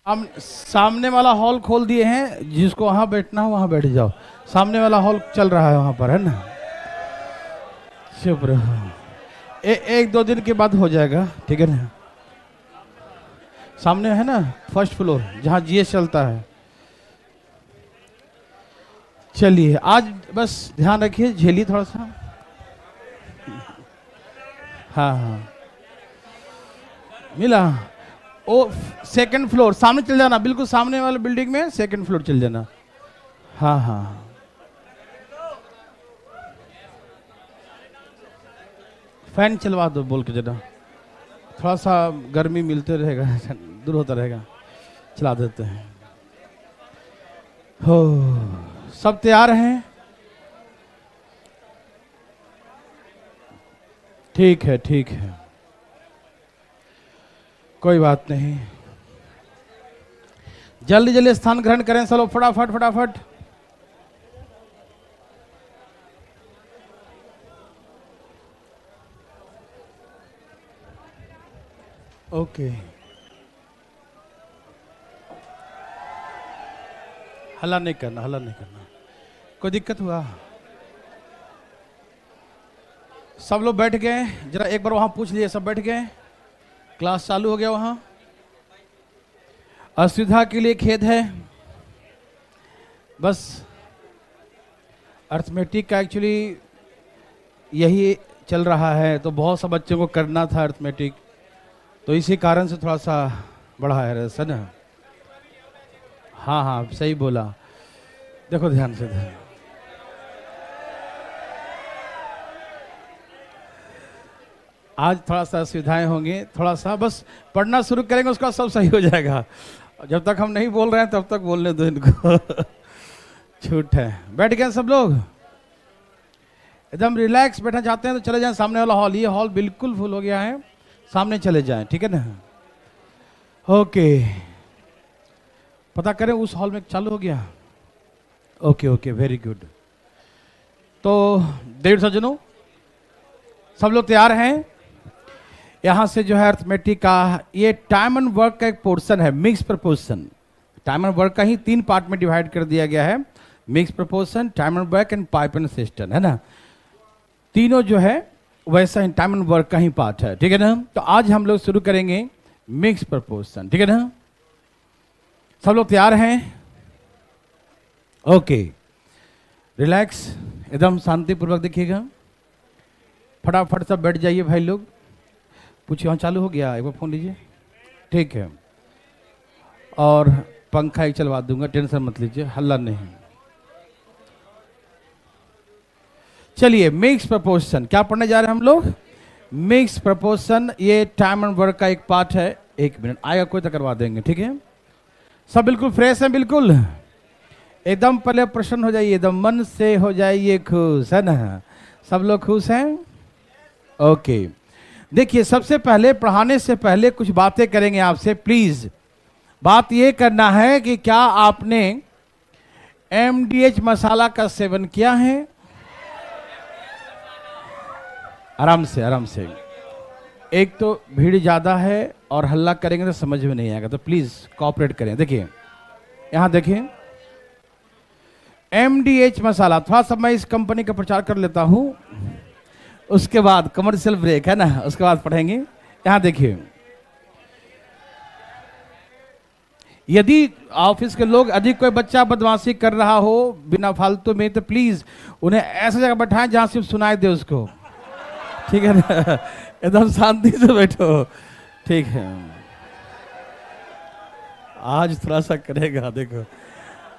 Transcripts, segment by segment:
हम सामने वाला हॉल खोल दिए हैं, जिसको वहां बैठना हो वहां बैठ जाओ। सामने वाला हॉल चल रहा है वहां पर, है ना। चुप रहो। एक दो दिन के बाद हो जाएगा, ठीक है ना। सामने है ना फर्स्ट फ्लोर, जहां जीएस चलता है। चलिए आज बस ध्यान रखिए, झेलिए थोड़ा सा। हाँ हाँ मिला। ओ सेकंड फ्लोर, सामने चल जाना, बिल्कुल सामने वाले बिल्डिंग में सेकंड फ्लोर चल जाना। हाँ हाँ फैन चलवा दो बोल के जरा, थोड़ा सा गर्मी मिलते रहेगा, दूर होता रहेगा। चला देते हैं। हो सब तैयार हैं? ठीक है ठीक है, कोई बात नहीं। जल्दी जल्दी स्थान ग्रहण करें सब लोग, फटाफट फटाफट। ओके, हल्ला नहीं करना, हल्ला नहीं करना। कोई दिक्कत हुआ? सब लोग बैठ गए? जरा एक बार वहां पूछ लिए, सब बैठ गए? क्लास चालू हो गया वहां? असुविधा के लिए खेद है। बस अर्थमेटिक का एक्चुअली यही चल रहा है, तो बहुत सा बच्चों को करना था अर्थमेटिक, तो इसी कारण से थोड़ा सा बढ़ा है सर। हाँ हाँ सही बोला। देखो ध्यान से, ध्यान। आज थोड़ा सा सुविधाएं होंगी, थोड़ा सा बस पढ़ना शुरू करेंगे, उसका सब सही हो जाएगा। जब तक हम नहीं बोल रहे हैं तब तक बोलने दो इनको। छूट है। बैठ गए सब लोग? एकदम रिलैक्स बैठना चाहते हैं तो चले जाएं सामने वाला हॉल। ये हॉल बिल्कुल फुल हो गया है, सामने चले जाएं, ठीक है ना। ओके, पता करें उस हॉल में चालू हो गया। Okay okay very good. तो देव सज्जनों सब लोग तैयार हैं? यहाँ से जो है अर्थमेटिक का ये टाइम एंड वर्क का एक पोर्शन है, mix proportion. Time and work का ही 3 पार्ट में डिवाइड कर दिया गया है, mix proportion, time and work and pipe and system, है ना। तीनों जो है वैसा ही टाइम एंड वर्क का ही पार्ट है, ठीक है ना। तो आज हम लोग शुरू करेंगे मिक्स प्रपोर्शन, ठीक है ना। सब लोग तैयार हैं? ओके, रिलैक्स, एकदम शांतिपूर्वक देखिएगा। फटाफट सब बैठ जाइए भाई लोग। पूछिए वहाँ चालू हो गया? एक बार फोन लीजिए, ठीक है। और पंखा ही चलवा दूंगा, टेंशन मत लीजिए, हल्ला नहीं। चलिए मिक्स प्रपोर्शन क्या पढ़ने जा रहे हैं हम लोग? मिक्स प्रपोर्शन, ये टाइम एंड वर्क का एक पार्ट है। 1 मिनट आएगा कोई तो करवा देंगे, ठीक है। सब बिल्कुल फ्रेश है, बिल्कुल एकदम। पहले प्रसन्न हो जाइए, एकदम मन से हो जाइए खुश, है ना। सब लोग खुश हैं? ओके, देखिए सबसे पहले पढ़ाने से पहले कुछ बातें करेंगे आपसे। प्लीज बात ये करना है कि क्या आपने एमडीएच मसाला का सेवन किया है? आराम से आराम से। एक तो भीड़ ज्यादा है और हल्ला करेंगे तो समझ में नहीं आएगा, तो प्लीज कोऑपरेट करें। देखिए यहां देखिए एमडीएच मसाला, थोड़ा सा मैं इस कंपनी का प्रचार कर लेता हूं, उसके बाद कमर्शियल ब्रेक, है ना, उसके बाद पढ़ेंगे। यहां देखिए, यदि ऑफिस के लोग अधिक कोई बच्चा बदमाशी कर रहा हो बिना फालतू में, तो प्लीज उन्हें ऐसा जगह बैठाएं जहां सिर्फ सुनाई दे उसको, ठीक है ना। एकदम शांति से बैठो, ठीक है। आज थोड़ा सा करेगा देखो,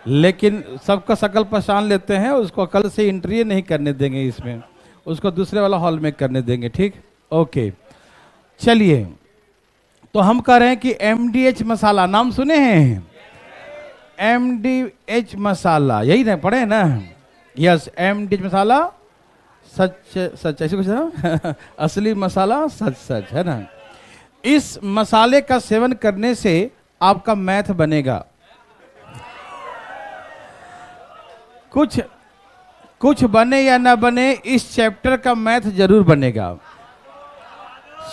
लेकिन सबका शकल पहचान लेते हैं, उसको कल से एंट्री नहीं करने देंगे इसमें, उसको दूसरे वाला हॉल में करने देंगे, ठीक। ओके चलिए, तो हम कह रहे हैं कि एमडीएच मसाला नाम सुने हैं? एमडीएच मसाला यही ना पढ़े ना? यस, एमडीएच मसाला सच सच, ऐसे कुछ ना। असली मसाला सच सच, है ना। इस मसाले का सेवन करने से आपका मैथ बनेगा। कुछ बने या ना बने, इस चैप्टर का मैथ जरूर बनेगा।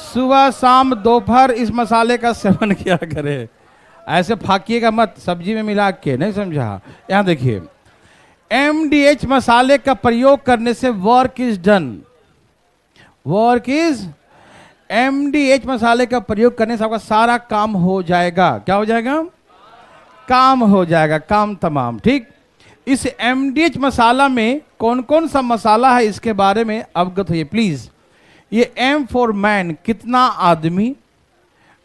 सुबह शाम दोपहर इस मसाले का सेवन किया करें, ऐसे फाकिएगा मत, सब्जी में मिला के, नहीं समझा। यहां देखिए, MDH मसाले का प्रयोग करने से work is done, work is, MDH मसाले का प्रयोग करने से आपका सारा काम हो जाएगा। क्या हो जाएगा? काम हो जाएगा, काम तमाम। ठीक, इस MDH मसाला में कौन कौन सा मसाला है इसके बारे में अवगत होइए प्लीज। ये M फॉर मैन, कितना आदमी,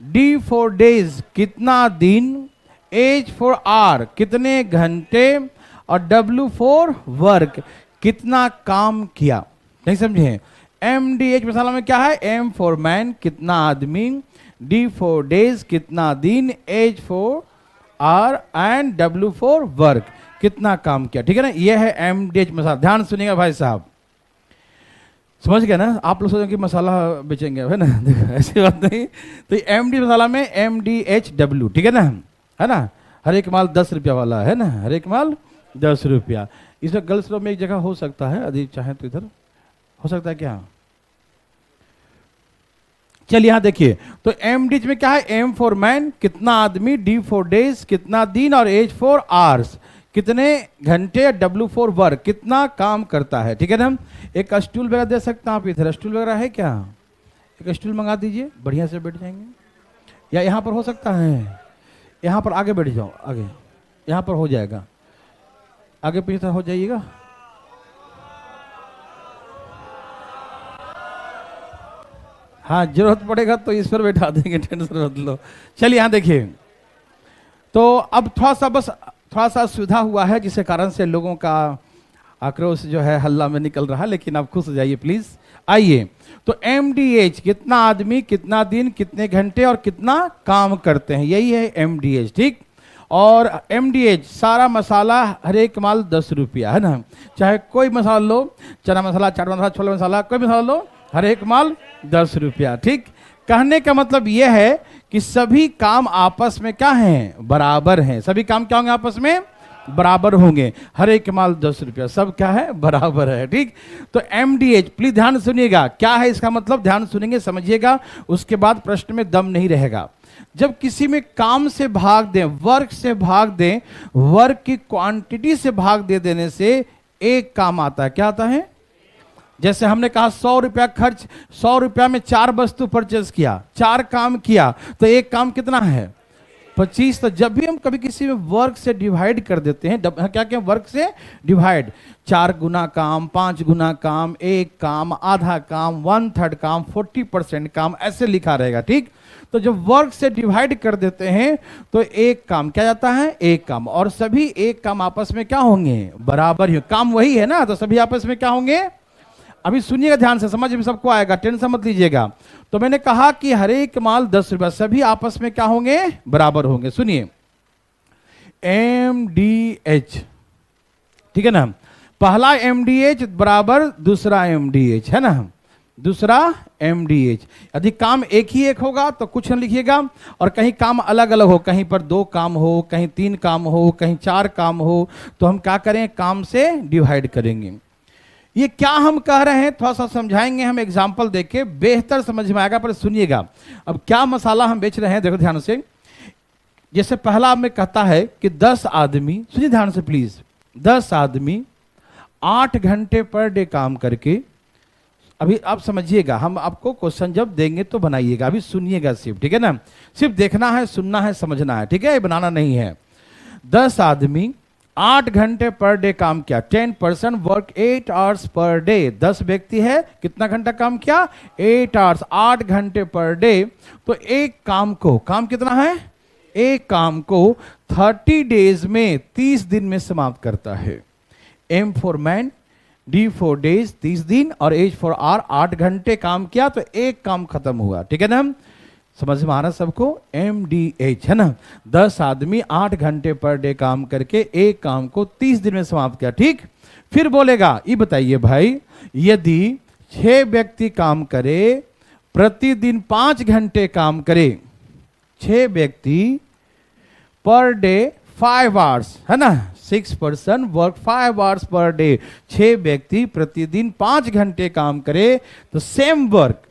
D फॉर डेज, कितना दिन, H फॉर आवर, कितने घंटे, और W फॉर वर्क, कितना काम किया। नहीं समझे? MDH मसाला में क्या है? M फॉर मैन, कितना आदमी, D फॉर डेज, कितना दिन, H for hour, and W for work, कितना काम किया। ठीक है ना, ये है MDH मसाला। ध्यान सुनिएगा भाई साहब, समझ गए ना? आप लोग सोचेंगे कि मसाला बेचेंगे, है ना? देखो ऐसी बात नहीं। तो MDH मसाला में MDHW, ठीक है ना, है ना? हर एक माल 10 रुपया वाला है ना, हर एक माल 10 रुपया। इसमें गर्ल्स में एक जगह हो सकता है, यदि चाहे तो इधर हो सकता है क्या? चलिए यहां देखिए, तो MDH में क्या है? M फॉर मैन, कितना आदमी, D फॉर डेज, कितना दिन, और H फॉर आवर्स, कितने घंटे, W फॉर वर्क, कितना काम करता है। ठीक है ना? एक स्टूल वगैरह दे सकते हैं आप इधर, स्टूल वगैरह है क्या? एक स्टूल मंगा दीजिए, बढ़िया से बैठ जाएंगे। या यहाँ पर हो सकता है, यहाँ पर आगे बैठ जाओ, आगे यहाँ पर हो जाएगा, आगे पीछे हो जाइएगा। हाँ, जरूरत पड़ेगा तो इस पर बैठा देंगे, टेंशन मत लो। चलिए यहाँ देखिए, तो अब थोड़ा सा सुविधा हुआ है, जिसके कारण से लोगों का आक्रोश जो है हल्ला में निकल रहा है, लेकिन आप खुश हो जाइए प्लीज। आइए, तो MDH, कितना आदमी, कितना दिन, कितने घंटे, और कितना काम करते हैं, यही है MDH। ठीक, और MDH सारा मसाला, हर एक माल 10 रुपया, है ना? चाहे कोई मसाला लो, चना मसाला, चाट मसाला, छोला मसाला, कोई मसाला लो, हर एक माल 10 रुपया। ठीक, कहने का मतलब यह है कि सभी काम आपस में क्या हैं? बराबर हैं। सभी काम क्या होंगे? आपस में बराबर होंगे। हर एक माल 10 रुपया, सब क्या है? बराबर है। ठीक, तो MDH प्लीज ध्यान सुनिएगा, क्या है इसका मतलब? ध्यान सुनेंगे, समझिएगा, उसके बाद प्रश्न में दम नहीं रहेगा। जब किसी में काम से भाग दें, वर्क से भाग दें, वर्क की क्वांटिटी से भाग दे देने से एक काम आता है। क्या आता है? जैसे हमने कहा 100 रुपया खर्च, 100 रुपया में 4 वस्तु परचेज किया, 4 काम किया, तो एक काम कितना है? 25। तो जब भी हम कभी किसी में वर्क से डिवाइड कर देते हैं, क्या क्या? वर्क से डिवाइड, 4 गुना काम, 5 गुना काम, 1 काम, आधा काम, 1/3 काम, 40% काम, ऐसे लिखा रहेगा। ठीक, तो जब वर्क से डिवाइड कर देते हैं तो एक काम क्या जाता है? एक काम, और सभी एक काम आपस में क्या होंगे? बराबर ही। काम वही है ना, तो सभी आपस में क्या होंगे? अभी सुनिएगा ध्यान से, समझ में सबको आएगा, टेंशन मत लीजिएगा। तो मैंने कहा कि हर एक माल 10 रुपया, सभी आपस में क्या होंगे? बराबर होंगे। सुनिए, MDH, ठीक है ना, पहला MDH बराबर दूसरा MDH, है ना, दूसरा MDH। यदि काम एक ही एक होगा तो कुछ न लिखिएगा, और कहीं काम अलग अलग हो, कहीं पर 2 काम हो, कहीं 3 काम हो, कहीं 4 काम हो, तो हम क्या करें? काम से डिवाइड करेंगे। ये क्या हम कह रहे हैं थोड़ा सा समझाएंगे हम एग्जाम्पल देके, बेहतर समझ में आएगा, पर सुनिएगा। अब क्या मसाला हम बेच रहे हैं, देखो ध्यान से। जैसे पहला में कहता है कि 10 आदमी, सुनिए ध्यान से प्लीज, 10 आदमी 8 घंटे पर डे काम करके, अभी आप समझिएगा, हम आपको क्वेश्चन जब देंगे तो बनाइएगा, अभी सुनिएगा सिर्फ, ठीक है ना? सिर्फ देखना है, सुनना है, समझना है, ठीक है? बनाना नहीं है। 10 आदमी 8 घंटे पर डे काम किया, 10% वर्क 8 आवर्स पर डे। 10 व्यक्ति है, कितना घंटा काम किया? 8 आवर्स, 8 घंटे पर डे। तो एक काम को, काम कितना है? एक काम को 30 डेज में, 30 दिन में समाप्त करता है। M for man, D for days 30 दिन, और H फॉर आवर 8 घंटे काम किया, तो एक काम खत्म हुआ। ठीक है ना, समझ में आ रहा सबको? MDH, है ना, 10 आदमी 8 घंटे पर डे काम करके एक काम को 30 दिन में समाप्त किया। ठीक, फिर बोलेगा, ये बताइए भाई, यदि 6 व्यक्ति काम करे, प्रतिदिन 5 घंटे काम करे, 6 व्यक्ति पर डे 5 आवर्स, है ना, 6% वर्क 5 आवर्स पर डे, 6 व्यक्ति प्रतिदिन 5 घंटे काम करे, तो सेम वर्क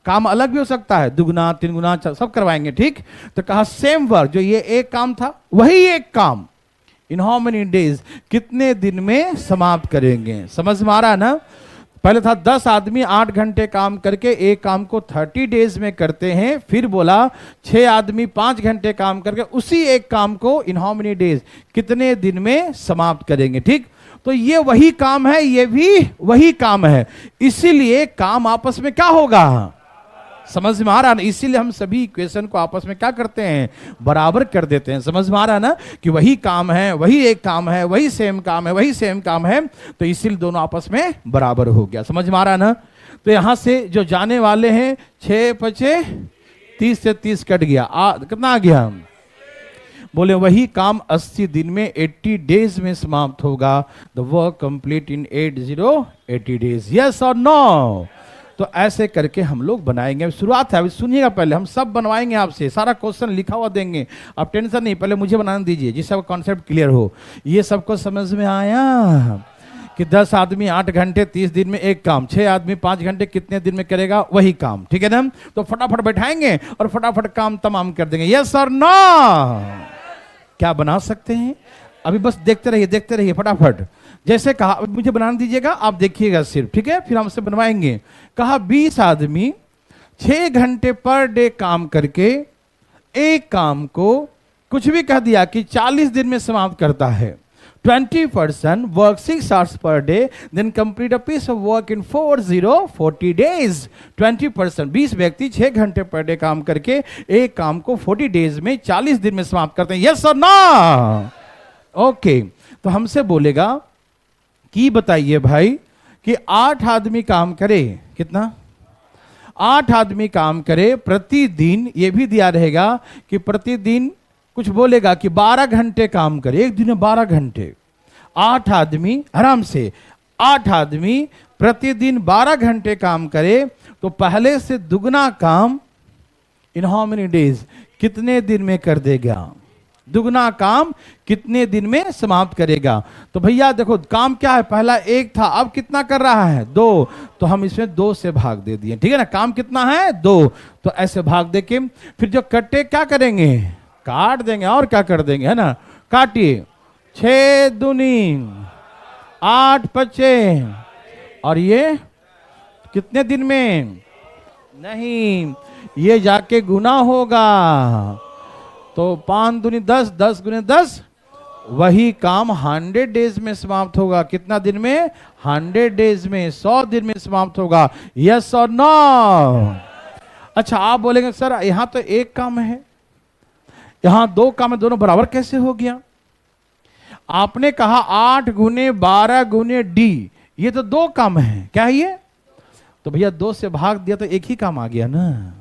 काम अलग भी हो सकता है, दुगुना तीन गुना सब करवाएंगे, ठीक। तो कहा सेम वर्क, जो ये एक काम था वही एक काम इन हाउ मेनी डेज, कितने दिन में समाप्त करेंगे। समझ में आ रहा है ना। पहले था 10 आदमी 8 घंटे काम करके एक काम को 30 डेज में करते हैं, फिर बोला 6 आदमी 5 घंटे काम करके उसी एक काम को इन हाउ मेनी डेज, कितने दिन में समाप्त करेंगे, ठीक। तो ये वही काम है, ये भी वही काम है, इसीलिए काम आपस में क्या होगा, समझ में आ रहा है ना। इसीलिए हम सभी इक्वेशन को आपस में क्या करते हैं, बराबर कर देते हैं। समझ में आ रहा है ना कि वही काम है, वही एक काम है, वही सेम काम है, वही सेम काम है, तो इसीलिए दोनों आपस में बराबर हो गया। समझ में आ रहा है ना। तो यहां से जो जाने वाले हैं 6 5 30 से 30 कट गया, कितना आ गया, बोले वही काम 80 दिन में 80 डेज में समाप्त होगा। The work complete in 80 days, yes और नो। तो ऐसे करके हम लोग बनाएंगे। शुरुआत है, अभी सुनिएगा, पहले हम सब बनवाएंगे आपसे, सारा क्वेश्चन लिखा हुआ देंगे, आप टेंशन नहीं, पहले मुझे बनाने दीजिए जिससे आपका कॉन्सेप्ट क्लियर हो। ये सबको समझ में आया कि 10 आदमी 8 घंटे 30 दिन में एक काम, 6 आदमी 5 घंटे कितने दिन में करेगा वही काम, ठीक है ना। तो फटाफट बैठाएंगे और फटाफट काम तमाम कर देंगे, यस और नो। क्या बना सकते हैं, अभी बस देखते रहिए फटाफट। जैसे कहा मुझे बनाने दीजिएगा, आप देखिएगा सिर्फ, ठीक है, फिर हमसे बनवाएंगे। कहा 20 आदमी 6 घंटे पर डे काम करके एक काम को कुछ भी कह दिया कि 40 दिन में समाप्त करता है। 20% work 6 hours per day, then complete a piece of work in 40 days. 20% 20 व्यक्ति 6 घंटे पर डे काम करके एक काम को 40 डेज में 40 दिन में समाप्त करते हैं, यस और नो। ओके, तो हमसे बोलेगा कि बताइए भाई कि 8 आदमी काम करे, कितना, 8 आदमी काम करे प्रतिदिन, ये भी दिया रहेगा कि प्रतिदिन कुछ बोलेगा कि 12 घंटे काम करे, एक दिन में 12 घंटे। 8 आदमी आराम से 8 आदमी प्रतिदिन 12 घंटे काम करे, तो पहले से दुगना काम इन हाउ मेनी डेज, कितने दिन में कर देगा, दुगना काम कितने दिन में समाप्त करेगा। तो भैया देखो काम क्या है, पहला 1 था, अब कितना कर रहा है 2, तो हम इसमें 2 से भाग दे दिए, ठीक है ना। काम कितना है 2, तो ऐसे भाग दे के फिर जो कट्टे क्या करेंगे, काट देंगे, और क्या कर देंगे, है ना। काटिए, 6 दूनी 8 5, और ये कितने दिन में, नहीं ये जाके गुना होगा, तो 5 दूनी 10, 10 गुने 10, वही काम 100 डेज में समाप्त होगा। कितना दिन में, 100 डेज में, 100 दिन में समाप्त होगा, यस और नो। अच्छा आप बोलेंगे सर यहां तो एक काम है, यहां 2 काम है, दोनों बराबर कैसे हो गया। आपने कहा 8 गुने 12 गुने डी, ये तो 2 काम है, क्या है ये, तो भैया 2 से भाग दिया तो एक ही काम आ गया ना,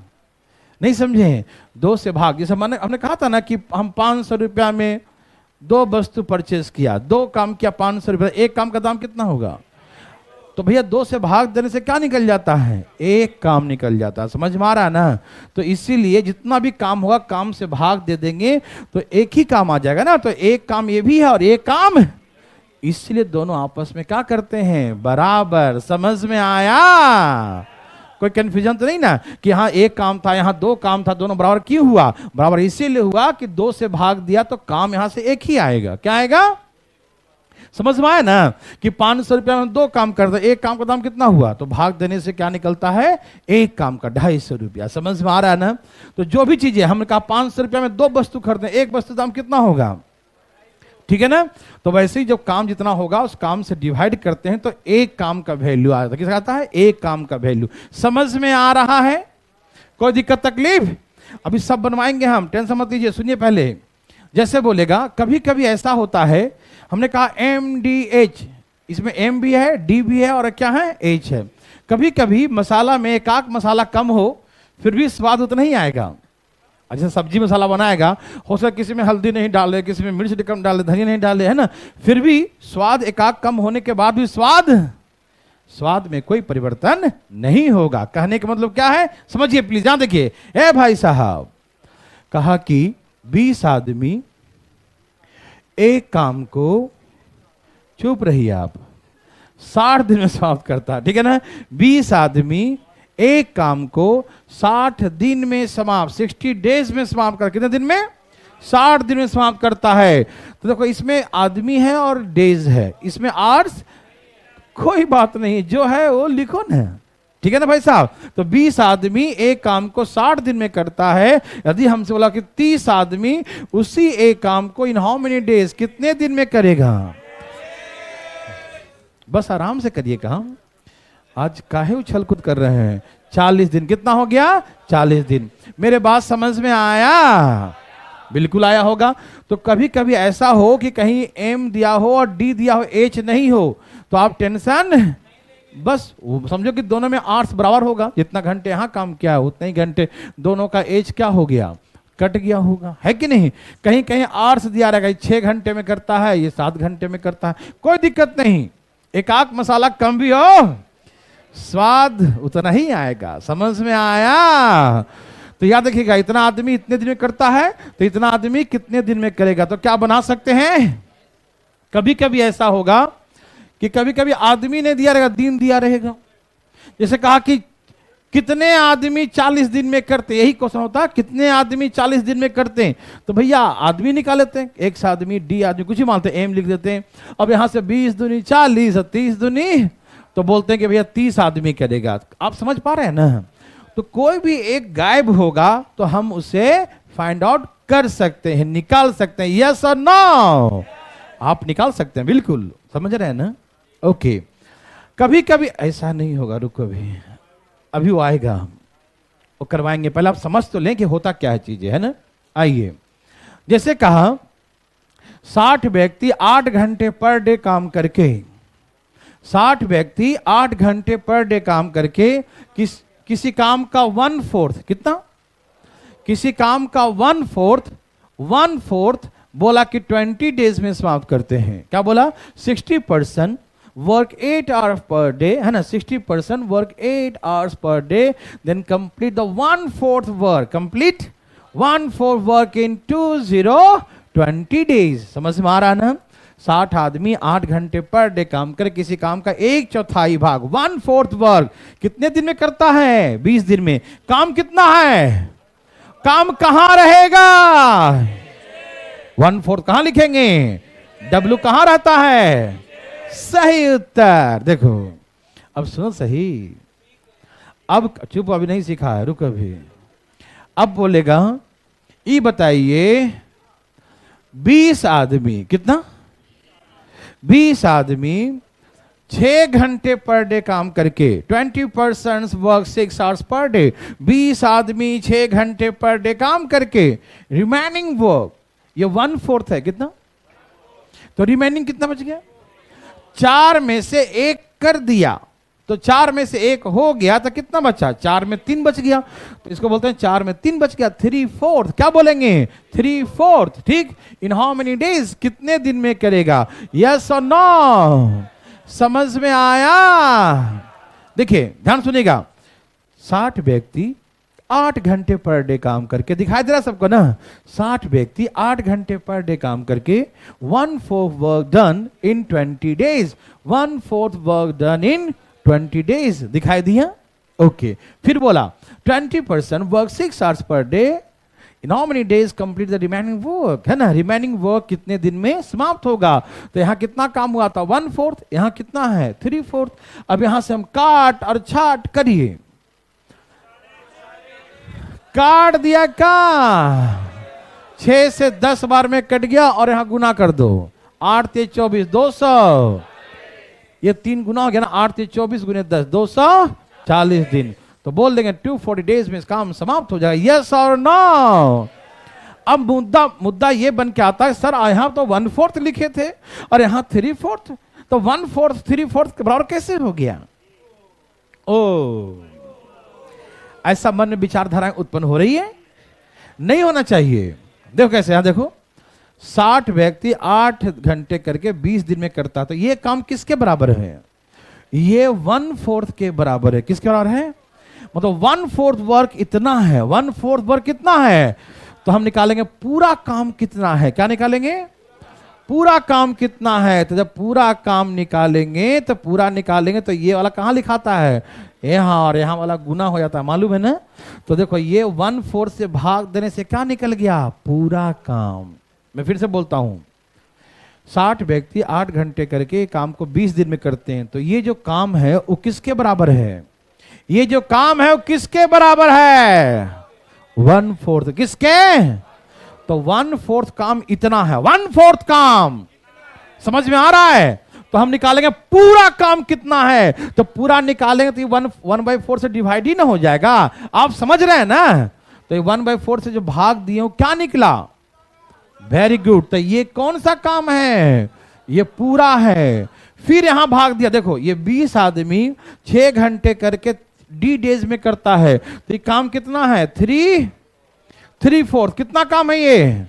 नहीं समझे। 2 से भाग, जैसे हमने कहा था ना कि हम 500 रुपया में 2 वस्तु परचेज किया, 2 काम किया 500 रुपया, एक काम का दाम कितना होगा, तो भैया 2 से भाग देने से क्या निकल जाता है, एक काम निकल जाता है। समझ में आ रहा है ना। तो इसीलिए जितना भी काम होगा काम से भाग दे देंगे तो एक ही काम आ जाएगा ना। तो एक काम ये भी है और एक काम, इसलिए दोनों आपस में क्या करते हैं, बराबर। समझ में आया, कोई कंफ्यूजन तो नहीं ना कि हाँ एक काम था यहाँ 2 काम था, दोनों बराबर क्यों हुआ, बराबर इसीलिए हुआ कि 2 से भाग दिया तो काम यहां से एक ही आएगा। क्या आएगा, समझ में आया ना कि 500 रुपया में 2 काम करते, एक काम का दाम कितना हुआ, तो भाग देने से क्या निकलता है, एक काम का 250 रुपया। समझ में आ रहा है ना। तो जो भी चीजें हमने कहा 500 रुपया में 2 वस्तु खरीदे, एक वस्तु दाम कितना होगा, ठीक है ना। तो वैसे ही जब काम जितना होगा उस काम से डिवाइड करते हैं तो एक काम का वैल्यू आता है, किसका आता है, एक काम का वैल्यू। समझ में आ रहा है, कोई दिक्कत तकलीफ, अभी सब बनवाएंगे हम, टेंशन मत लीजिए। सुनिए पहले, जैसे बोलेगा कभी कभी ऐसा होता है, हमने कहा MDH, इसमें M भी है D भी है और क्या है H है। कभी कभी मसाला में एक आध मसाला कम हो फिर भी स्वाद उतना ही आएगा। अच्छा सब्जी मसाला बनाएगा, हो सकता किसी में हल्दी नहीं डाले, किसी में मिर्च कम डाले, धनिया नहीं डाले, है ना, फिर भी स्वाद एकाक कम होने के बाद भी स्वाद में कोई परिवर्तन नहीं होगा। कहने का मतलब क्या है, समझिए प्लीज, यहां देखिए। ए भाई साहब, कहा कि 20 आदमी एक काम को, चुप रहिए आप, 60 दिन में समाप्त करता है, ठीक है ना। 20 आदमी एक काम को 60 दिन में समाप्त, 60 डेज में समाप्त कर, कितने दिन में? 60 दिन में समाप्त करता है। तो देखो इसमें आदमी है और डेज है, इसमें आवर्स कोई बात नहीं, जो है वो लिखो ना, ठीक है ना भाई साहब। तो 20 आदमी एक काम को 60 दिन में करता है। यदि हमसे बोला कि 30 आदमी उसी एक काम को इन हाउ मेनी डेज, कितने दिन में करेगा? बस आराम से करिए काम, आज काहे उछल कूद कर रहे हैं? 40 दिन, कितना हो गया? 40 दिन। मेरे बात समझ में आया? बिल्कुल आया होगा। तो कभी कभी ऐसा हो कि कहीं एम दिया हो और डी दिया हो, एच नहीं हो, तो आप टेंशन, बस समझो कि दोनों में आर्ट्स बराबर होगा, जितना घंटे यहां काम किया है उतने ही घंटे दोनों का एज क्या हो गया? कट गया होगा, है कि नहीं? कहीं कहीं आर्ट्स दिया रहेगा, 6 घंटे में करता है, ये 7 घंटे में करता है, कोई दिक्कत नहीं। एक आग मसाला कम भी हो, स्वाद उतना ही आएगा। समझ में आया? तो याद रखिएगा, इतना आदमी इतने दिन में करता है, तो इतना आदमी कितने दिन में करेगा? तो क्या बना सकते हैं? कभी कभी ऐसा होगा कि कभी कभी आदमी ने दिया रहेगा, दिन दिया रहेगा। जैसे कहा कि कितने आदमी 40 दिन में करते, यही क्वेश्चन होता है, कितने आदमी 40 दिन में करते हैं? तो भैया आदमी निकाल लेते हैं, एक्स आदमी, डी आदमी, कुछ ही मानते हैं, एम लिख देते हैं। अब यहां से 20 दूनी 40, 30 दूनी, तो बोलते हैं कि भैया 30 आदमी करेगा। आप समझ पा रहे हैं ना? तो कोई भी एक गायब होगा तो हम उसे फाइंड आउट कर सकते हैं, निकाल सकते हैं। यस और नो? आप निकाल सकते हैं, बिल्कुल समझ रहे हैं ना? ओके। कभी कभी ऐसा नहीं होगा, रुको अभी वो आएगा, वो करवाएंगे। पहले आप समझ तो लें कि होता क्या है चीजें, है ना? आइए, जैसे कहा 60 व्यक्ति 8 घंटे पर डे काम करके, 60 व्यक्ति 8 घंटे पर डे काम करके किसी काम का 1/4, कितना? किसी काम का 1/4 बोला कि 20 डेज में समाप्त करते हैं। क्या बोला? 60% वर्क 8 आवर्स पर डे, है ना? 60% work 8 hours per day, then complete the 1/4 work, complete 1/4 work in 20 days. समझ में आ रहा ना? 60 आदमी 8 घंटे पर डे काम कर किसी काम का 1/4 भाग, 1/4 वर्क कितने दिन में करता है? 20 दिन में। काम कितना है? काम कहां रहेगा? 1/4 कहां लिखेंगे? W कहां रहता है? सही उत्तर। देखो अब सुनो सही, अब चुप, अभी नहीं सीखा है, रुको अभी। अब बोलेगा ये बताइए 20 आदमी, कितना? 20 आदमी 6 घंटे पर डे काम करके, 20% वर्क 6 आवर्स पर डे, 20 आदमी 6 घंटे पर डे काम करके रिमेनिंग वर्क, ये 1/4 है, कितना? तो रिमेनिंग कितना बच गया? 4 में से 1 कर दिया, तो 4 में से 1 हो गया, तो कितना बचा? 4 में 3 बच गया, तो इसको बोलते हैं 4 में 3 बच गया, 3/4। क्या बोलेंगे? 3/4। ठीक। इन हाउ मेनी डेज, कितने दिन में करेगा? यस और नो? समझ में आया? देखिए ध्यान सुनिएगा, 60 व्यक्ति 8 घंटे पर डे काम करके, दिखाई दे रहा सबको ना? 60 व्यक्ति 8 घंटे पर डे काम करके 1/4 work done in 20 days, 1/4 work done in 20 days. दिखाई दिया? ओके। फिर बोला 20% work 6 hours per day, in how many days complete the remaining work, है ना? रिमेनिंग वर्क कितने दिन में समाप्त होगा? तो यहां कितना काम हुआ था? 1/4। यहां कितना है? 3/4। अब यहां से हम काट और छाट करिए, काट दिया का 6 से 10 बार में कट गया, और यहां गुना कर दो, 8 × 24 200, ये 3 गुना हो गया ना? 8 × 24 × 10 240 दिन। तो बोल देंगे 240 डेज में काम समाप्त हो जाएगा। यस और नो? अब मुद्दा ये बन के आता है, सर यहां तो 1/4 लिखे थे और यहां 3/4, तो 1/4 3/4 के बराबर कैसे हो गया? ओ, ऐसा मन में विचारधाराएं उत्पन्न हो रही है, नहीं होना चाहिए। देखो कैसे, यहां देखो 60 व्यक्ति 8 घंटे करके 20 दिन में करता, तो ये काम किसके बराबर है? ये 1/4 के बराबर है। किसके बराबर है? मतलब 1/4 वर्क इतना है, 1/4 वर्क कितना है? तो हम निकालेंगे पूरा काम कितना है। क्या निकालेंगे? पूरा काम कितना है? तो जब पूरा काम निकालेंगे तो पूरा निकालेंगे तो ये वाला कहाँ लिखाता है? यहाँ, और यहाँ वाला गुना हो जाता है, मालूम है ना? तो देखो ये 1/4 से भाग देने से क्या निकल गया? पूरा काम। मैं फिर से बोलता हूं, 60 व्यक्ति 8 घंटे करके काम को 20 दिन में करते हैं, तो ये जो काम है वो किसके बराबर है? ये जो काम है वो किसके बराबर है? 1/4। किसके? तो 1/4 काम इतना है, 1/4 काम। समझ में आ रहा है? तो हम निकालेंगे पूरा काम कितना है, तो पूरा निकालेंगे तो ये 1/4 से डिवाइड ही ना हो जाएगा। आप समझ रहे हैं ना? तो ये 1/4 से जो भाग दिए वो क्या निकला? Very good. तो ये कौन सा काम है? ये पूरा है। फिर यहां भाग दिया, देखो ये 20 आदमी 6 घंटे करके डी डेज में करता है, तो ये काम कितना है? 3/4। कितना काम है ये?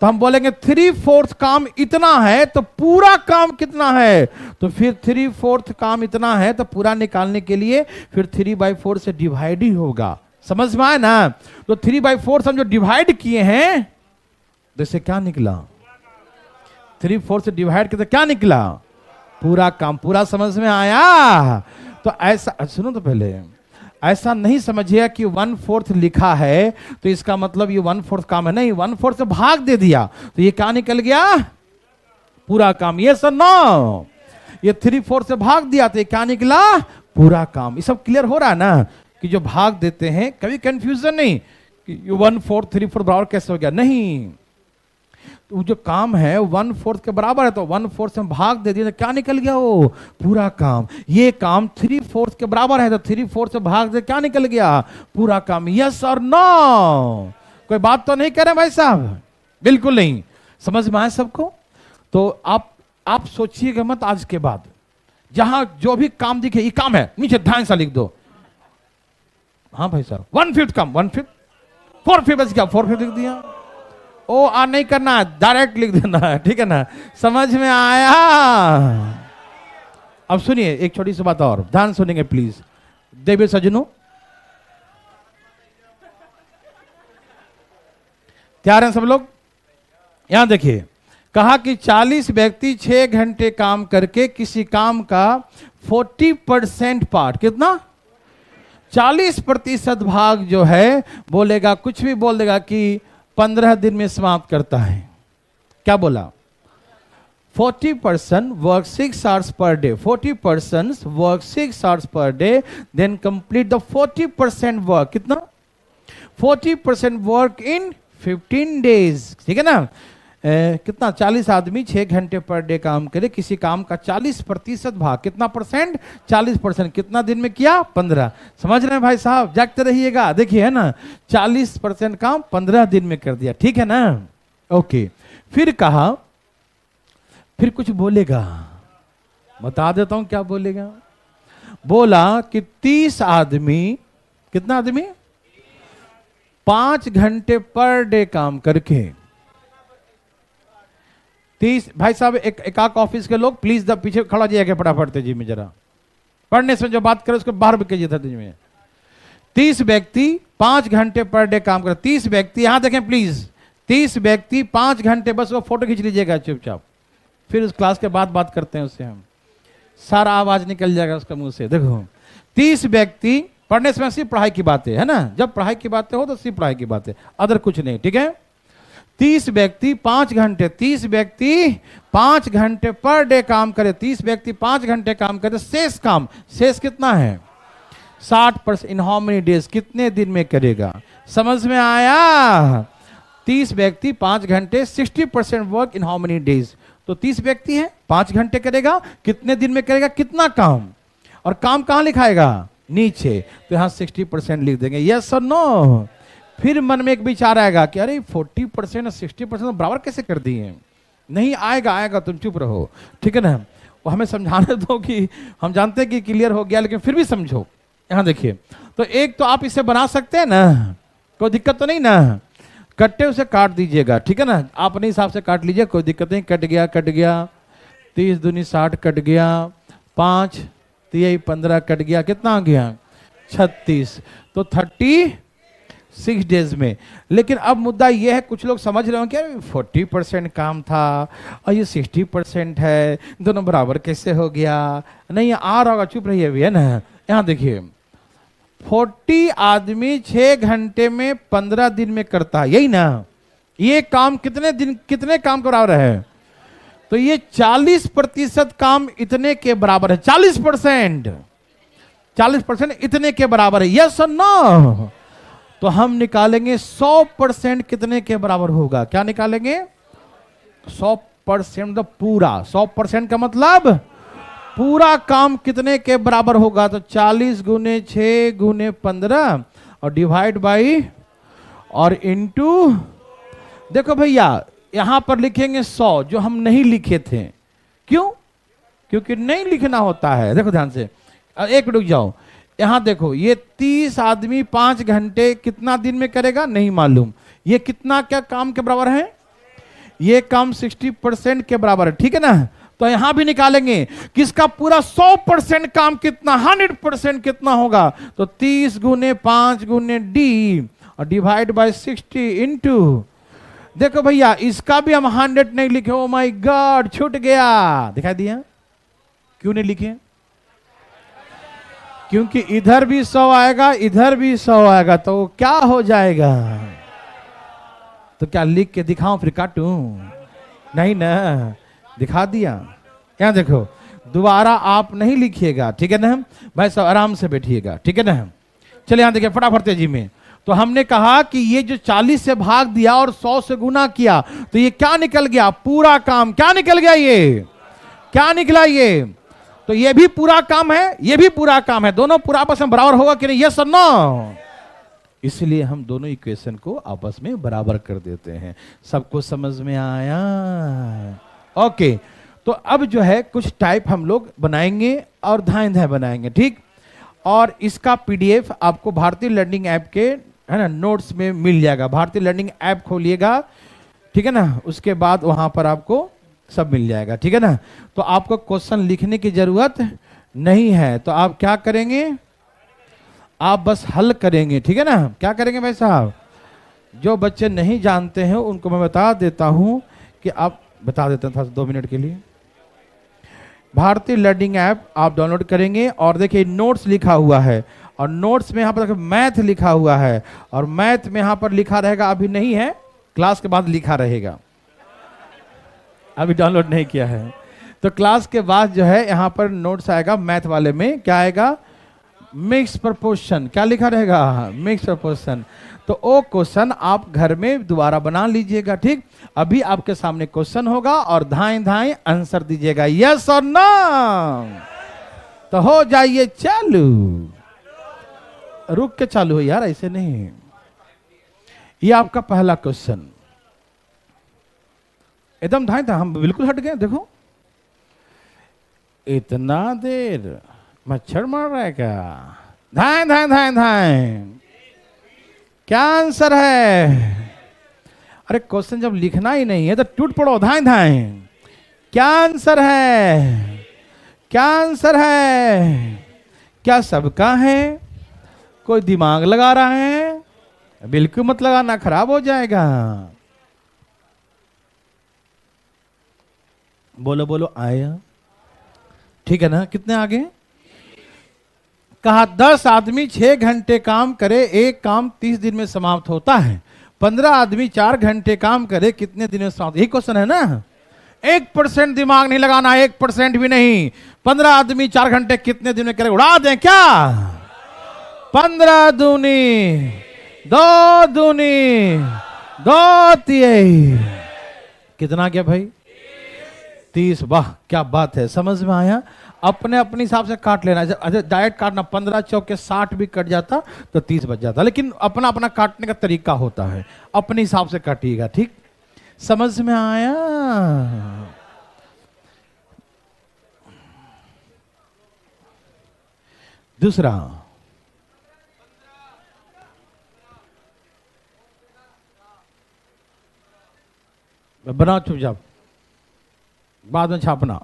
तो हम बोलेंगे 3/4 काम इतना है, तो पूरा काम कितना है? तो फिर 3/4 काम इतना है, तो पूरा निकालने के लिए फिर 3/4 से डिवाइड ही होगा। समझ में आया ना? तो 3/4 हम जो डिवाइड किए हैं, तो इससे क्या निकला? 3/4 से डिवाइड किया तो क्या निकला? पूरा काम। पूरा समझ में आया? तो ऐसा सुनो, तो पहले ऐसा नहीं समझिए कि 1/4 लिखा है तो इसका मतलब ये 1/4 काम है। नहीं, 1/4 से भाग दे दिया तो ये क्या निकल गया? पूरा काम। ये सर नो, ये 3/4 से भाग दिया तो ये क्या निकला? पूरा काम। ये सब क्लियर हो रहा है ना? कि जो भाग देते हैं कभी कंफ्यूजन नहीं कि 1/4 3/4 बराबर कैसे हो गया। नहीं, तो जो काम है 1/4 के बराबर है, तो 1/4 से भाग दे दिया तो क्या निकल गया? वो पूरा काम। ये काम 3/4 के बराबर है, तो 3/4 से भाग दे क्या निकल गया? पूरा काम। यस और नो? कोई बात तो नहीं कह रहे भाई साहब? बिल्कुल नहीं। समझ में आया सबको? तो आप सोचिएगा मत आज के बाद, जहां जो भी काम दिखे ये काम है, नीचे ध्यान से लिख दो। हाँ भाई साहब, 1/5 काम, 1/5, 4/5 बच गया, 4/5 लिख दिया। ओ आ नहीं करना, डायरेक्ट लिख देना है, ठीक है ना? समझ में आया? अब सुनिए एक छोटी सी बात और, ध्यान सुनेंगे प्लीज। देवी सजनों, तैयार हैं सब लोग? यहां देखिए, कहा कि 40 व्यक्ति 6 घंटे काम करके किसी काम का 40% पार्ट, कितना? 40% भाग जो है बोलेगा, कुछ भी बोल देगा कि 15 दिन में समाप्त करता है। क्या बोला? 40% work 6 hours per day. 40% work 6 hours per day, then complete the 40% work. कितना? 40% work in 15 days. ठीक है ना? कितना? 40 आदमी 6 घंटे पर डे काम करे, किसी काम का 40% भाग, कितना परसेंट? 40%। कितना दिन में किया? 15। समझ रहे हैं भाई साहब? जागते रहिएगा। देखिए है ना, 40% काम 15 दिन में कर दिया, ठीक है ना? ओके। फिर कहा, फिर कुछ बोलेगा, बता देता हूं क्या बोलेगा। बोला कि 30 आदमी, कितना आदमी? 5 घंटे पर डे काम करके 30। भाई साहब एक ऑफिस के लोग प्लीज पीछे खड़ा जाइएगा फटाफट तेजी में, जरा पढ़ने से जो बात करें उसको बाहर भी कीजिए तेजी में। 30 व्यक्ति 5 घंटे पर डे काम कर, 30 व्यक्ति, यहां देखें प्लीज, 30 व्यक्ति 5 घंटे, बस वो फोटो खींच लीजिएगा चुपचाप, फिर उस क्लास के बाद बात करते हैं उससे, हम सारा आवाज निकल जाएगा उसका मुंह से। देखो 30 व्यक्ति, पढ़ने से सिर्फ पढ़ाई की बातें है ना, जब पढ़ाई की बातें हो तो सिर्फ पढ़ाई की बातें, अदर कुछ नहीं, ठीक है? 30 व्यक्ति 5 घंटे, 30 व्यक्ति 5 घंटे पर डे काम करे, 30 व्यक्ति 5 घंटे काम करे, शेष काम, शेष कितना है? 60%। In how many days? कितने दिन में करेगा? समझ में आया? 30 व्यक्ति 5 घंटे, 60% work in how many days? तो 30 व्यक्ति है, 5 घंटे करेगा, कितने दिन में करेगा, कितना काम, और काम कहां लिखाएगा? नीचे। तो यहां 60% लिख देंगे। यस और नो? फिर मन में एक विचार आएगा कि अरे 40% और 60% बराबर कैसे कर दिए? नहीं आएगा, आएगा, तुम चुप रहो, ठीक है ना? वो हमें समझाने दो कि हम जानते हैं कि क्लियर हो गया, लेकिन फिर भी समझो। यहां देखिए, तो एक तो आप इसे बना सकते हैं ना, कोई दिक्कत तो नहीं ना? कट्टे उसे काट दीजिएगा, ठीक है ना? आप अपने हिसाब से काट लीजिए, कोई दिक्कत नहीं। कट गया, कट गया, 30 दूनी 60 कट गया, 5 3 15 कट गया, कितना आ गया? 36। तो 36 6 डेज में। लेकिन अब मुद्दा ये है, कुछ लोग समझ रहे हो क्या 40% काम था और ये 60% है, दोनों बराबर कैसे हो गया? नहीं आ रहा होगा, चुप रहिए अभी, है ना। यहाँ देखिए 40 आदमी 6 घंटे में 15 दिन में करता है, यही ना। ये काम कितने दिन, कितने काम के बराबर है? तो ये 40% काम इतने के बराबर है। 40% इतने के बराबर है, यस और नो? तो हम निकालेंगे 100% कितने के बराबर होगा? क्या निकालेंगे? 100% मतलब पूरा। 100% का मतलब पूरा काम कितने के बराबर होगा? तो 40 गुने 6 गुने 15 और डिवाइड बाई और इनटू। देखो भैया यहां पर लिखेंगे 100, जो हम नहीं लिखे थे। क्यों? क्योंकि नहीं लिखना होता है। देखो ध्यान से, एक रुक जाओ। यहां देखो, ये 30 आदमी 5 घंटे कितना दिन में करेगा नहीं मालूम। ये कितना क्या काम के बराबर है? ये काम 60% के बराबर है, ठीक है ना। तो यहां भी निकालेंगे किसका पूरा 100% काम कितना, 100% कितना होगा? तो 30 गुने 5 गुने डी और डिवाइड बाय 60 इंटू। देखो भैया इसका भी हम 100 नहीं लिखे। ओ माय गॉड, छूट गया। दिखाई दिया? क्यों नहीं लिखे? क्योंकि इधर भी 100 आएगा, इधर भी 100 आएगा, तो क्या हो जाएगा? तो क्या लिख के दिखाऊं फिर काटूं? नहीं ना, दिखा दिया। यहां देखो, दोबारा आप नहीं लिखिएगा, ठीक है ना। भाई सब आराम से बैठिएगा, ठीक है ना। चलिए यहां देखिए फटाफट तेजी में। तो हमने कहा कि ये जो 40 से भाग दिया और 100 से गुना किया, तो ये क्या निकल गया? पूरा काम। क्या निकल गया? ये क्या निकला? ये तो ये भी पूरा काम है, ये भी पूरा काम है। दोनों पूरा आपस में बराबर होगा कि नहीं? यस और नो? इसलिए हम दोनों इक्वेशन को आपस में बराबर कर देते हैं। सबको समझ में आया? ओके। तो अब जो है कुछ टाइप हम लोग बनाएंगे और धाएं धाएं बनाएंगे, ठीक। और इसका पीडीएफ आपको भारतीय लर्निंग ऐप के, है ना, नोट्स में मिल जाएगा। भारतीय लर्निंग ऐप खोलिएगा, ठीक है ना, उसके बाद वहां पर आपको सब मिल जाएगा, ठीक है ना। तो आपको क्वेश्चन लिखने की जरूरत नहीं है। तो आप क्या करेंगे? आप बस हल करेंगे, ठीक है ना। क्या करेंगे भाई साहब? जो बच्चे नहीं जानते हैं उनको मैं बता देता हूं कि आप बता देता था 2 मिनट के लिए। भारतीय लर्निंग ऐप आप डाउनलोड करेंगे और देखिए नोट्स लिखा हुआ है, और नोट्स में यहां पर मैथ लिखा हुआ है, और मैथ में यहां पर लिखा रहेगा, अभी नहीं है, क्लास के बाद लिखा रहेगा। अभी डाउनलोड नहीं किया है तो क्लास के बाद जो है यहां पर नोट्स आएगा। मैथ वाले में क्या आएगा? Mix proportion. क्या लिखा रहेगा? Mix proportion. तो वो क्वेश्चन आप घर में दोबारा बना लीजिएगा, ठीक। अभी आपके सामने क्वेश्चन होगा और धाएं धाएं आंसर दीजिएगा, यस और नो। तो हो जाइए चालू। रुक के चालू हो यार, ऐसे नहीं। ये आपका पहला क्वेश्चन एकदम धाएं था, हम बिल्कुल हट गए। देखो इतना देर मच्छर मार रहा है क्या? धाएं धाएं धाएं धाएं। क्या आंसर है? अरे क्वेश्चन जब लिखना ही नहीं है तो टूट पड़ो, धाएं धाएं। क्या आंसर है? क्या आंसर है? क्या सबका है? कोई दिमाग लगा रहा है? बिल्कुल मत लगाना, खराब हो जाएगा। बोलो बोलो, आया? ठीक है ना। कितने आगे? कहा 10 आदमी 6 घंटे काम करे, एक काम 30 दिन में समाप्त होता है। 15 आदमी 4 घंटे काम करे, कितने दिन में समाप्त? यही क्वेश्चन है ना। 1% दिमाग नहीं लगाना, 1% भी नहीं। 15 आदमी 4 घंटे कितने दिन में करे? उड़ा दें क्या? 15 दूनी 2 दूनी 2 तिहाई कितना क्या भाई? 30। वाह क्या बात है, समझ में आया। अपने अपने हिसाब से काट लेना। डायरेक्ट काटना 15 चौके 60 भी कट जाता तो 30 बच जाता, लेकिन अपना अपना काटने का तरीका होता है, अपने हिसाब से काटिएगा, ठीक। समझ में आया? दूसरा, बनाओ चुपचाप, बाद में छापना।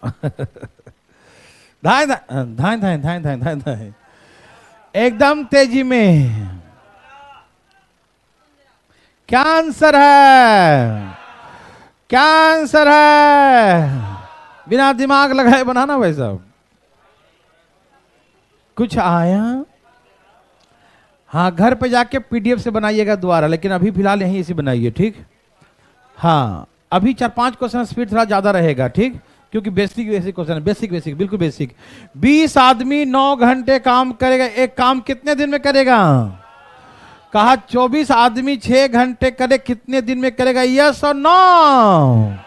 धाएं धाएं धाएं धाएं धाएं धाएं धाएं एकदम तेजी में। क्या आंसर है? क्या आंसर है? बिना दिमाग लगाए बनाना भाई साहब। कुछ आया? हाँ, घर पे जाके पीडीएफ से बनाइएगा दोबारा, लेकिन अभी फिलहाल यहीं इसे बनाइए, ठीक? हाँ, अभी 4-5 क्वेश्चन स्पीड थोड़ा ज्यादा रहेगा, ठीक? क्योंकि बेसिक क्वेश्चन है, बेसिक बिल्कुल बेसिक। 20 आदमी 9 घंटे काम करेगा, एक काम कितने दिन में करेगा? कहा 24 आदमी 6 घंटे करे, कितने दिन में करेगा? यस और नो?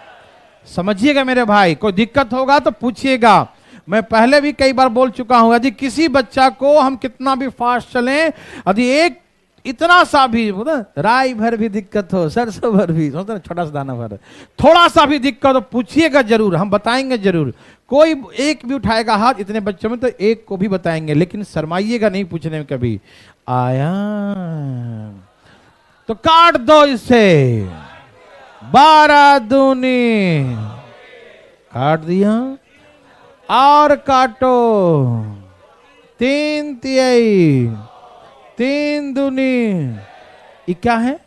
समझिएगा मेरे भाई, कोई दिक्कत होगा तो पूछिएगा। मैं पहले भी कई बार बोल चुका हूं, यदि किसी बच्चा को हम कितना भी फास्ट चलें, यदि एक इतना सा भी राई भर भी दिक्कत हो, सरसों भर भी, छोटा सा दाना भर, थोड़ा सा भी दिक्कत हो, पूछिएगा जरूर, हम बताएंगे जरूर। कोई एक भी उठाएगा हाथ इतने बच्चों में तो एक को भी बताएंगे, लेकिन शर्माइएगा नहीं पूछने में कभी। आया तो काट दो इसे। 12 दूनी काट दिया, और काटो। 3 तिहाई, 3 दूनी, ये क्या है?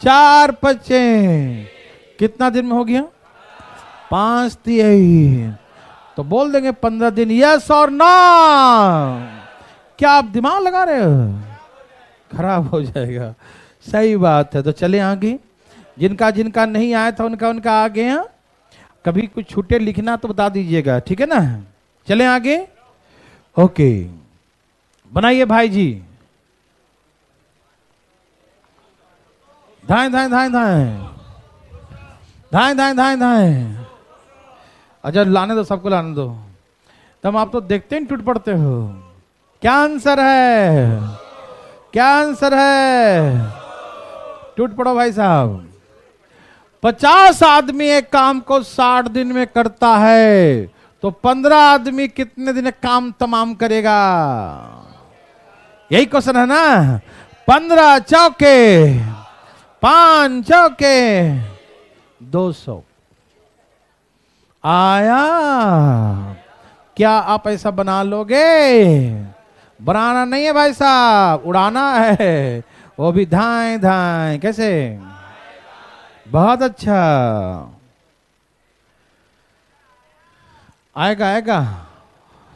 4 पचे, कितना दिन में हो गया? 5 तिहाई, तो बोल देंगे 15 दिन। यस और नो? क्या आप दिमाग लगा रहे हो? खराब हो जाएगा। सही बात है। तो चले आगे, जिनका जिनका नहीं आया था उनका उनका आगे हैं। कभी कुछ छूटे लिखना तो बता दीजिएगा, ठीक है ना? चले आगे। ओके, बनाइए भाई जी। धाएं धाएं धाएं धाएं धाएं धाएं धाएं धाएं। अच्छा, लाने दो, सबको लाने दो। तब आप तो देखते ही टूट पड़ते हो। क्या आंसर है? क्या आंसर है? टूट पड़ो भाई साहब। 50 आदमी एक काम को 60 दिन में करता है, तो 15 आदमी कितने दिन काम तमाम करेगा? यही क्वेश्चन है ना? 15 चौके 5 चौके 200 आया। क्या आप ऐसा बना लोगे? बनाना नहीं है भाई साहब, उड़ाना है, वो भी धाएं धाएं। कैसे? बहुत अच्छा। आएगा आएगा,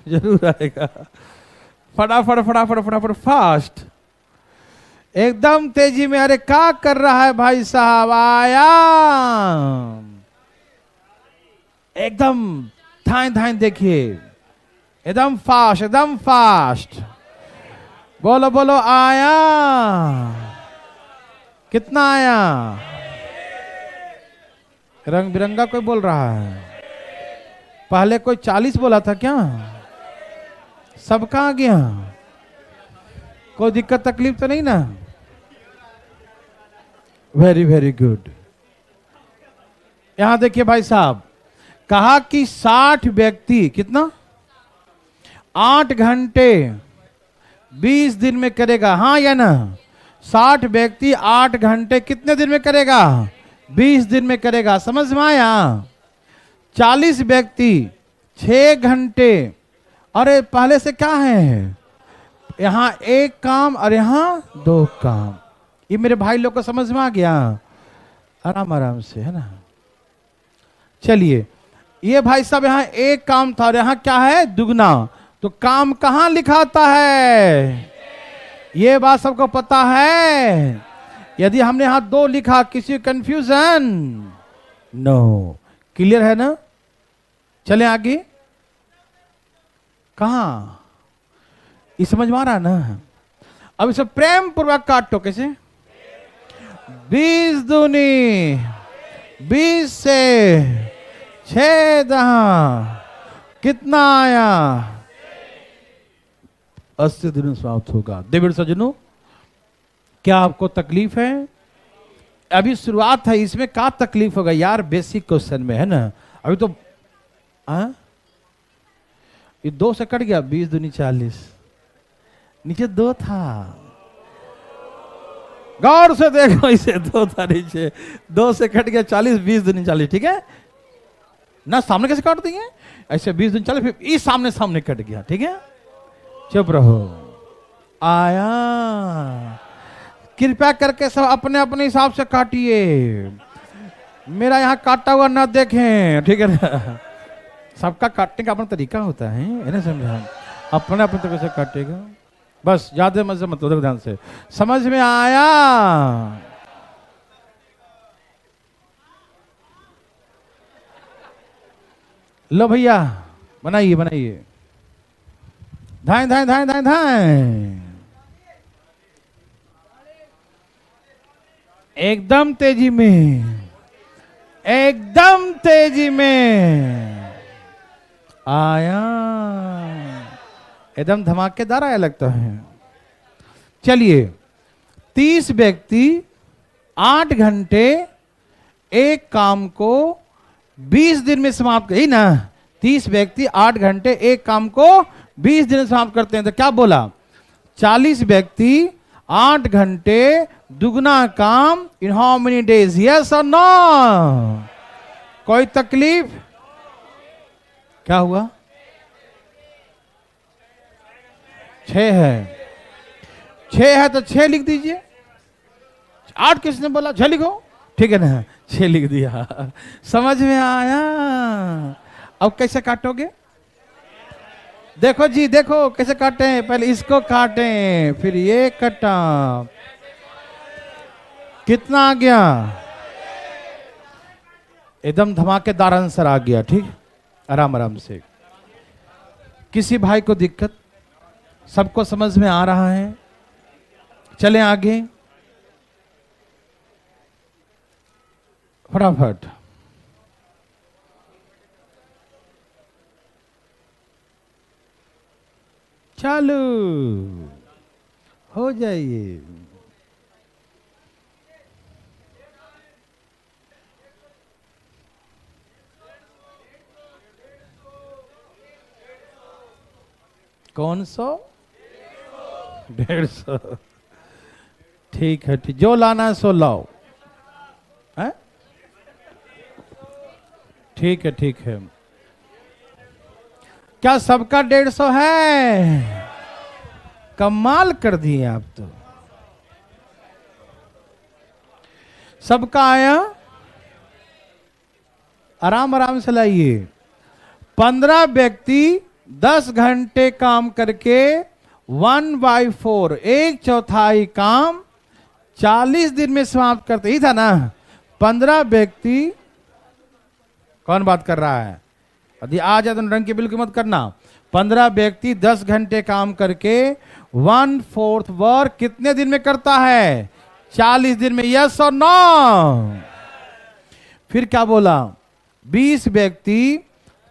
जरूर आएगा। फटाफट फटाफट फटाफट फास्ट, एकदम तेजी में। अरे क्या कर रहा है भाई साहब? आया एकदम धाएं धाएं, देखिए एकदम फास्ट, एकदम फास्ट। बोलो बोलो, आया। कितना आया? रंग बिरंगा कोई बोल रहा है। पहले कोई 40 बोला था क्या? सब कहां गया? कोई दिक्कत तकलीफ तो नहीं ना? Very very good. यहां देखिए भाई साहब, कहा कि 60 व्यक्ति कितना? 8 घंटे 20 दिन में करेगा, हाँ या ना? 60 व्यक्ति 8 घंटे कितने दिन में करेगा? 20 दिन में करेगा। समझ में आया? 40 व्यक्ति 6 घंटे। अरे पहले से क्या है? यहां एक काम और यहां 2 काम। ये मेरे भाई लोग को समझ में आ गया? आराम आराम से, है ना? चलिए, ये भाई साहब यहां एक काम था और यहां क्या है? दुगना। तो काम कहां लिखाता है? ये बात सबको पता है। यदि हमने यहां 2 लिखा, किसी कंफ्यूजन? नो। क्लियर है ना? चले आगे। कहां? ये समझ में आ रहा है ना? अब इसे प्रेम पूर्वक काटो। कैसे? 20 दूनी 20 से 6 दहां कितना आया? 80 दिन समाप्त होगा। देवर सज्जनों, क्या आपको तकलीफ है? अभी शुरुआत है, इसमें क्या तकलीफ होगा यार? बेसिक क्वेश्चन में, है ना? अभी तो ये 2 से कट गया। 20 दूनी 40, नीचे 2 था। गौर से देखो, इसे 2 था नीचे, 2 से कट गया 40, 20 दूनी 40। ठीक है ना? सामने कैसे काट देंगे? ऐसे 20 दूनी 40, फिर इस सामने सामने कट गया। ठीक है, चुप रहो। आया। कृपया करके सब अपने अपने हिसाब से काटिए, मेरा यहाँ काटा हुआ ना देखें, ठीक है ना। सबका काटने का अपना तरीका होता है ना, समझा, अपने अपने तरीके से काटेगा। बस ज्यादा मजे मत लो, ध्यान से, समझ में आया? लो भैया बनाइए बनाइए, धाए धाए धाए धाए धाए, एकदम तेजी में, एकदम तेजी में आया, एकदम धमाकेदार आया लगता है। चलिए, 30 व्यक्ति 8 घंटे एक काम को 20 दिन में समाप्त, यही ना, 30 व्यक्ति 8 घंटे एक काम को 20 दिन में समाप्त करते हैं, तो क्या बोला? 40 व्यक्ति 8 घंटे दुगना काम in how many days? Yes और नो? कोई तकलीफ? क्या हुआ? 6 है, 6 है तो 6 लिख दीजिए। 8 किसने बोला? 6 लिखो, ठीक है ना, 6 लिख दिया। समझ में आया? अब कैसे काटोगे? देखो जी, देखो कैसे काटें, पहले इसको काटें, फिर ये कटा, कितना आ गया? एकदम धमाकेदार आंसर आ गया, ठीक, आराम आराम से। किसी भाई को दिक्कत? सबको समझ में आ रहा है? चलें आगे फटाफट। चालू हो जाइए। कौन सो? 150। ठीक है, ठीक, जो लाना है सो लाओ, है? ठीक है, ठीक है। क्या सबका 150 है? कमाल कर दिए आप तो। सबका आया? आराम आराम से लाइए। 15 व्यक्ति 10 घंटे काम करके 1/4, 1/4 काम 40 दिन में समाप्त करते ही था ना। 15 व्यक्ति, कौन बात कर रहा है? यदि आ जाए तो रंग की बिल्कुल मत करना। 15 व्यक्ति 10 घंटे काम करके 1/4 वर्क कितने दिन में करता है? 40 दिन में। यस और नो? फिर क्या बोला? 20 व्यक्ति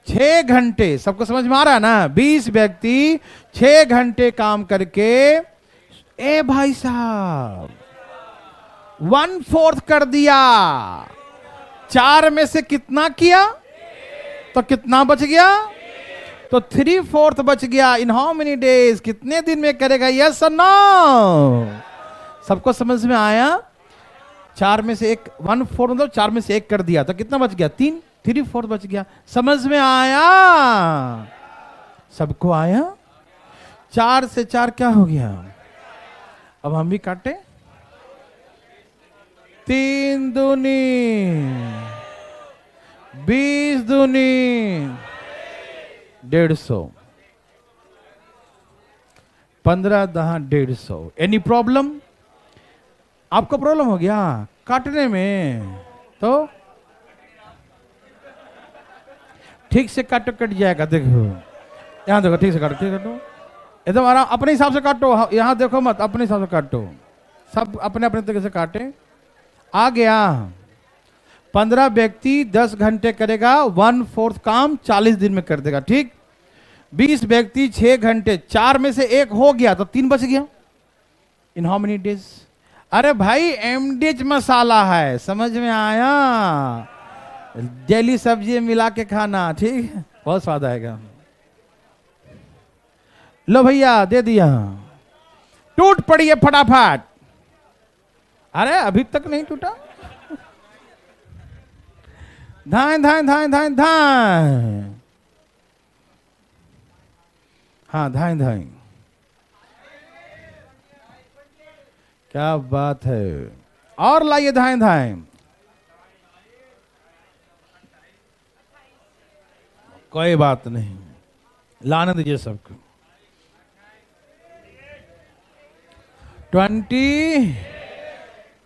6 घंटे, सबको समझ में आ रहा है ना? 20 व्यक्ति 6 घंटे काम करके, ए भाई साहब, 1/4 कर दिया। 4 में से कितना किया? तो कितना बच गया? तो 3/4 बच गया। In how many days? कितने दिन में करेगा? यस और नो? सबको समझ में आया? 4 में से 1/4 मतलब 4 में से 1 कर दिया तो कितना बच गया? 3/4 बच गया। समझ में आया? सबको आया? 4 से 4 क्या हो गया? अब हम भी काटे। 3 दूनी 20 दूनी 150, 15 दहा 150। Any problem? आपको प्रॉब्लम हो गया काटने में? तो ठीक से काटो, कट जाएगा। देखो यहां देखो, ठीक से काटो, ठीक काटो, एकदम आराम, अपने हिसाब से काटो। यहां देखो मत, अपने हिसाब से काटो। सब अपने अपने तरीके से काटे। आ गया। 15 व्यक्ति 10 घंटे करेगा, 1/4 काम 40 दिन में कर देगा, ठीक। 20 व्यक्ति 6 घंटे, 4 में से 1 हो गया तो 3 बच गया। In how many days? अरे भाई एमडीएच मसाला है, समझ में आया? डेली सब्जी मिला के खाना, ठीक, बहुत स्वाद आएगा। लो भैया दे दिया, टूट पड़ी है फटाफट। अरे अभी तक नहीं टूटा। धाए धाए धाए धाए धाए, हाँ धाए धाए। क्या बात है। और लाइए धाएं धाएं। कोई बात नहीं, लाने दीजिए सबको। 20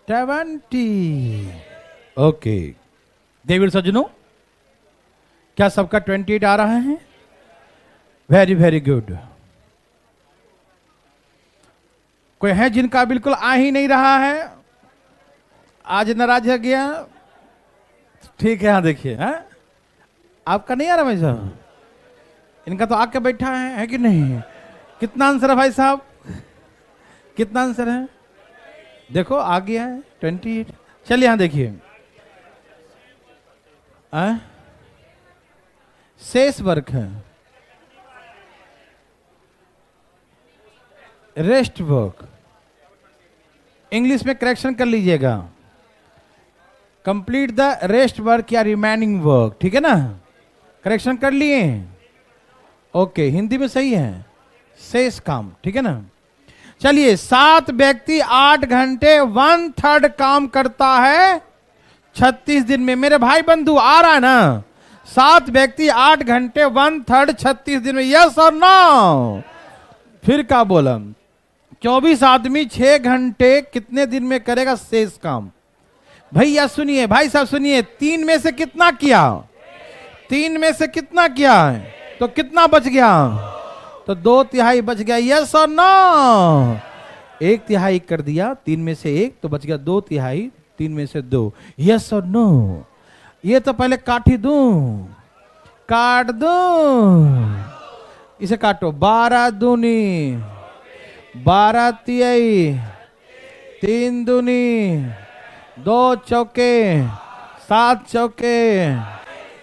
20। ओके देवीर सज्जनों, क्या सबका 28 आ रहा है? Very very good. कोई है जिनका बिल्कुल आ ही नहीं रहा है? आज नाराज हो गया? ठीक है, यहां देखिए। है आपका नहीं आ रहा भाई साहब? इनका तो आके बैठा है कि नहीं? कितना आंसर है भाई साहब? कितना आंसर है? देखो आ गया है 28। चलिए यहां देखिए। शेष वर्क है, रेस्ट वर्क। इंग्लिश में करेक्शन कर लीजिएगा। कंप्लीट द रेस्ट वर्क या रिमेनिंग वर्क, ठीक है ना? करेक्शन कर लिए? ओके, हिंदी में सही है, शेष काम, ठीक है ना? चलिए, 7 व्यक्ति 8 घंटे 1/3 काम करता है 36 दिन में। मेरे भाई बंधु आ रहा है ना? 7 व्यक्ति 8 घंटे 1/3 36 दिन में, यस और नो? फिर क्या बोला? 24 आदमी 6 घंटे कितने दिन में करेगा शेष काम? भैया सुनिए, भाई साहब सुनिए, 3 में से कितना किया? 3 में से कितना किया है? तो कितना बच गया? तो 2/3 बच गया, यस और नो? 1/3 कर दिया, 3 में से 1 तो बच गया 2/3, 3 में से 2, यस और नो? ये तो पहले काट ही दूं, काट दूं, इसे काटो। 12 दूनी 12 तिहाई, 3 दूनी 2 चौके 7 चौके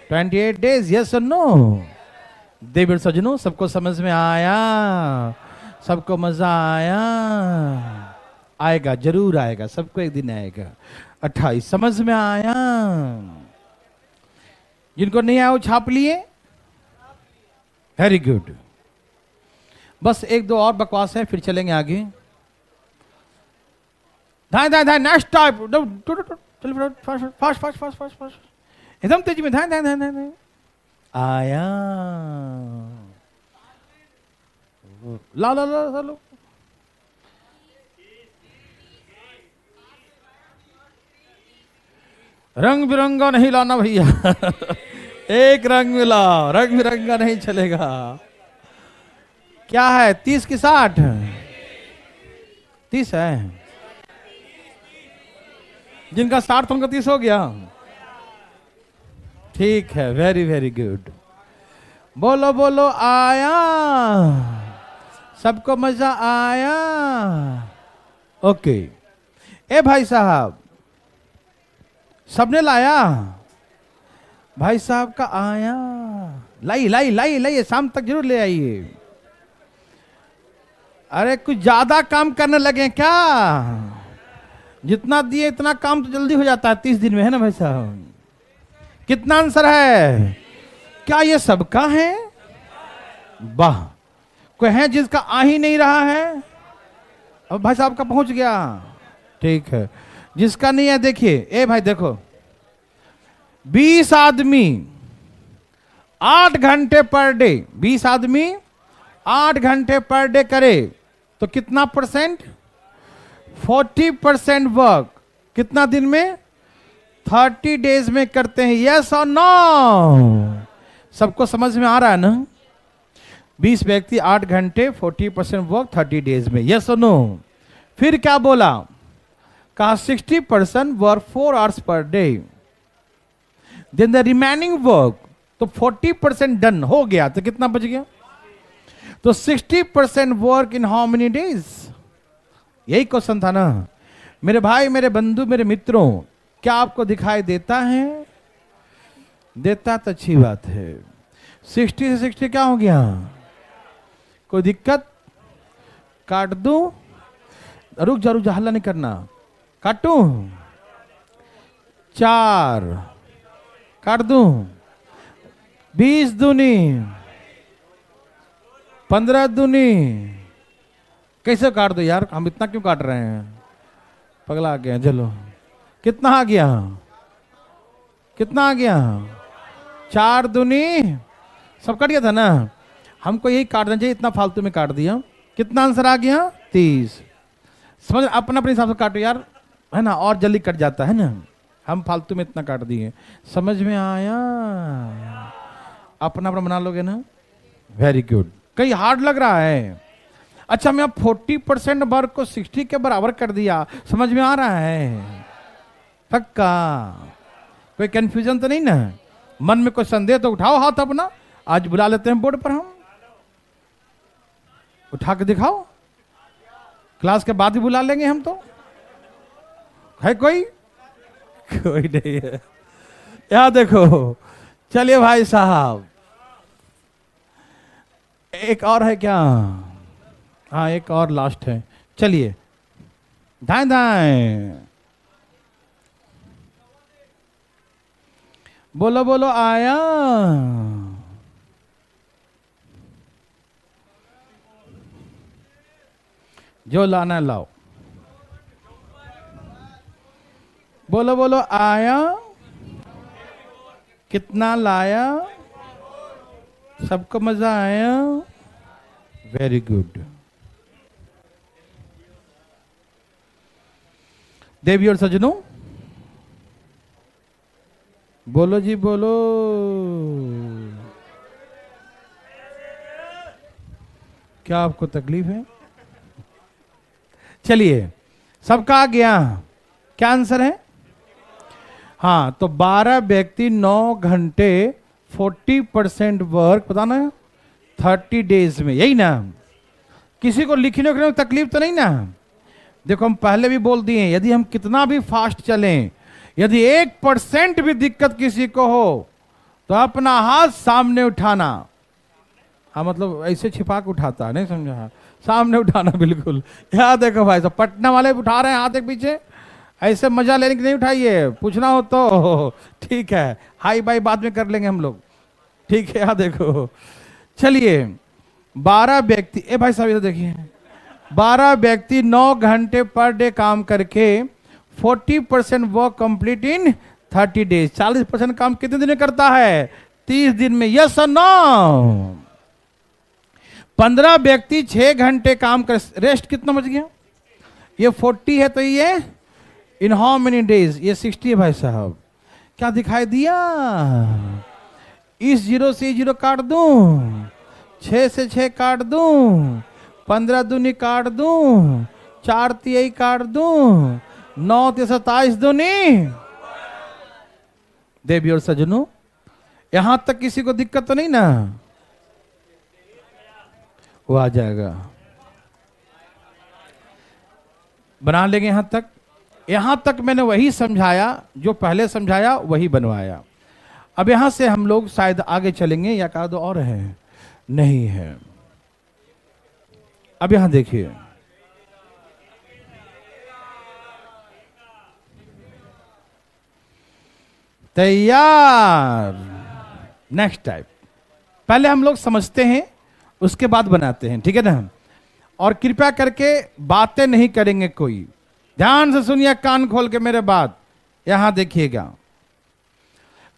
28 डेज, यस और नो? देवीर सज्जनों, सबको समझ में आया? सबको मजा आया? आएगा, जरूर आएगा, सबको एक दिन आएगा। 28 समझ में आया? जिनको नहीं आया वो छाप लिए? Very good. बस 1-2 और बकवास है, फिर चलेंगे आगे। धाए धाए धाए, नेक्स्ट टाइप। चलो fast fast fast fast fast, एकदम तेजी में। धाए धाए धाए धाए। आया, ला ला ला ला लो। रंग बिरंगा नहीं लाना भैया। एक रंग मिला, रंग बिरंगा नहीं चलेगा। क्या है? 30 की 60? 30 है। जिनका 60 उनका 30 हो गया। ठीक है, वेरी वेरी गुड। बोलो बोलो, आया? सबको मजा आया? ओके। ए भाई साहब, सबने लाया? भाई साहब का आया? लाई लाई लाई लाइए, शाम तक जरूर ले आइए। अरे कुछ ज्यादा काम करने लगे क्या? जितना दिए इतना काम तो जल्दी हो जाता है 30 दिन में, है ना भाई साहब? कितना आंसर है? क्या ये सबका है? वाह। कोई है जिसका आ ही नहीं रहा है? अब भाई साहब का पहुंच गया, ठीक है। जिसका नहीं है देखिए, ए भाई देखो, 20 आदमी 8 घंटे पर डे, 20 आदमी 8 घंटे पर डे करे तो कितना परसेंट? 40% वर्क कितना दिन में? 30 डेज में करते हैं, यस और नो? सबको समझ में आ रहा है ना? 20 व्यक्ति 8 घंटे 40% वर्क 30 डेज में, यस और नो? फिर क्या बोला? कहा 60% work 4 hours per day, then the remaining work, तो 40% डन हो गया, तो कितना बच गया? तो 60% work in how many days? यही क्वेश्चन था ना मेरे भाई, मेरे बंधु, मेरे मित्रों। क्या आपको दिखाई देता है? देता तो अच्छी बात है। 60 से 60 क्या हो गया? कोई दिक्कत? काट दूं? रुक जा, हल्ला नहीं करना। काटूं? 4 काट दूं? 20 दूनी 15 दूनी, कैसे काट दो यार? हम इतना क्यों काट रहे हैं? पगला गया। चलो कितना आ गया, कितना आ गया, 4 दूनी सब कट गया था ना, हमको यही काटना चाहिए, इतना फालतू में काट दिया। कितना आंसर आ गया 30। समझ, अपना अपने हिसाब से काटो यार, है ना, और जल्दी कट जाता है ना, हम फालतू में इतना काट दिए। समझ में आया, अपना अपना बना लोगे ना, वेरी गुड। कहीं हार्ड लग रहा है? अच्छा मैं अब 40% वर्ग को 60 के बराबर कर दिया, समझ में आ रहा है पक्का? कोई कंफ्यूजन तो नहीं ना? मन में कोई संदेह तो उठाओ हाथ अपना, आज बुला लेते हैं बोर्ड पर, हम उठा के दिखाओ, क्लास के बाद ही बुला लेंगे हम तो। है कोई? कोई नहीं है। यहां देखो, चलिए भाई साहब, एक और है क्या? हाँ एक और लास्ट है, चलिए दाएं दाएं, बोलो बोलो आया। जो लाना लाओ, बोलो बोलो आया। कितना लाया? सबको मजा आया? Very good. देवी और सजनों बोलो जी बोलो। क्या आपको तकलीफ है? चलिए सबका आ गया, क्या आंसर है? हाँ तो 12 व्यक्ति 9 घंटे 40% वर्क, पता ना 30 डेज में, यही ना? किसी को लिखने में तकलीफ तो नहीं ना? देखो हम पहले भी बोल दिए, यदि हम कितना भी फास्ट चलें, यदि 1% भी दिक्कत किसी को हो तो अपना हाथ सामने उठाना। हाँ मतलब ऐसे छिपा के उठाता है, नहीं समझा? सामने उठाना बिल्कुल। यहाँ देखो भाई साहब, पटना वाले उठा रहे हैं हाथ एक पीछे, ऐसे मजा लेने की नहीं उठाइए, पूछना हो तो ठीक है, हाई बाई बाद में कर लेंगे हम लोग, ठीक है? यहाँ देखो, चलिए 12 व्यक्ति, ए भाई साहब इधर देखिए, 12 व्यक्ति 9 घंटे पर डे काम करके 40% वर्क कंप्लीट इन 30 डेज। 40% काम कितने दिन में करता है? 30 दिन में। यस और नो? 15 व्यक्ति 6 घंटे काम कर, रेस्ट कितना बच गया? ये 40 है तो ये इन हाउ मेनी डेज? ये 60 है भाई साहब। क्या दिखाई दिया? इस 0 से 0 काट दूं, 6 से 6 काट दूं, 15 दूनी काट दूं, 4 तिहाई काट दूं, 9 ते 27 दूनी। देवी और सजनों यहां तक किसी को दिक्कत तो नहीं ना? वो आ जाएगा, बना लेंगे यहां तक। यहां तक मैंने वही समझाया जो पहले समझाया, वही बनवाया। अब यहां से हम लोग शायद आगे चलेंगे, या कहा दो और है? नहीं है। अब यहां देखिए, तैयार? नेक्स्ट टाइप, पहले हम लोग समझते हैं उसके बाद बनाते हैं, ठीक है ना? और कृपया करके बातें नहीं करेंगे कोई, ध्यान से सुनिए कान खोल के मेरे बात। यहां देखिएगा,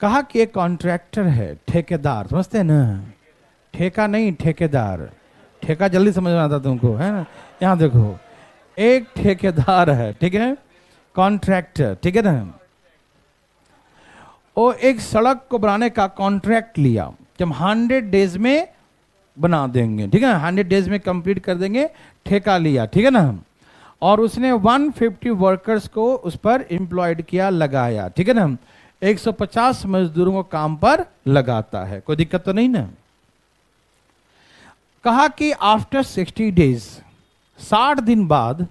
कहा कि एक कॉन्ट्रैक्टर है, ठेकेदार, समझते हैं ना? ठेका नहीं, ठेकेदार। ठेका जल्दी समझ में आता तुमको, है ना? यहां देखो, एक ठेकेदार है, ठीक है, कॉन्ट्रैक्टर, ठीक है ना? वो एक सड़क को बनाने का कॉन्ट्रैक्ट लिया कि हम 100 डेज में बना देंगे, ठीक है, 100 डेज में कंप्लीट कर देंगे, ठेका लिया, ठीक है ना? और उसने 150 वर्कर्स को उस पर एम्प्लॉयड किया, लगाया, ठीक है ना? 150 मजदूरों को काम पर लगाता है, कोई दिक्कत तो नहीं ना? कहा कि आफ्टर 60 डेज, 60 दिन बाद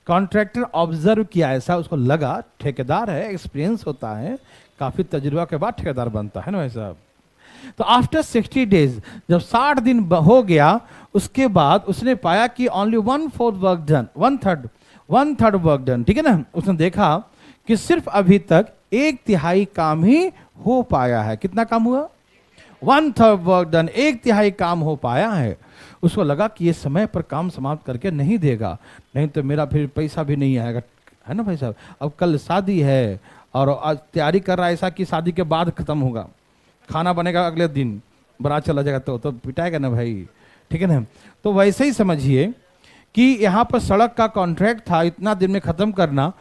कॉन्ट्रैक्टर ऑब्जर्व किया, ऐसा उसको लगा, ठेकेदार है, एक्सपीरियंस होता है, काफी तजुर्बा के बाद ठेकेदार बनता है ना भाई साहब। तो आफ्टर 60 डेज, जब 60 दिन हो गया, उसके बाद उसने पाया कि only 1/4 work done, 1/3 work done, ठीक है ना? उसने देखा कि सिर्फ अभी तक 1/3 काम ही हो पाया है। कितना काम हुआ? 1/3 वर्क डन, 1/3 काम हो पाया है। उसको लगा कि ये समय पर काम समाप्त करके नहीं देगा, नहीं तो मेरा फिर पैसा भी नहीं आएगा, है ना भाई साहब। अब कल शादी है और आज तैयारी कर रहा है ऐसा कि शादी के बाद खत्म होगा, खाना बनेगा अगले दिन, बारात चला जाएगा तो पिटाएगा ना भाई, ठीक है ना। तो वैसे ही समझिए कि यहाँ पर सड़क का कॉन्ट्रैक्ट था इतना दिन में खत्म करना,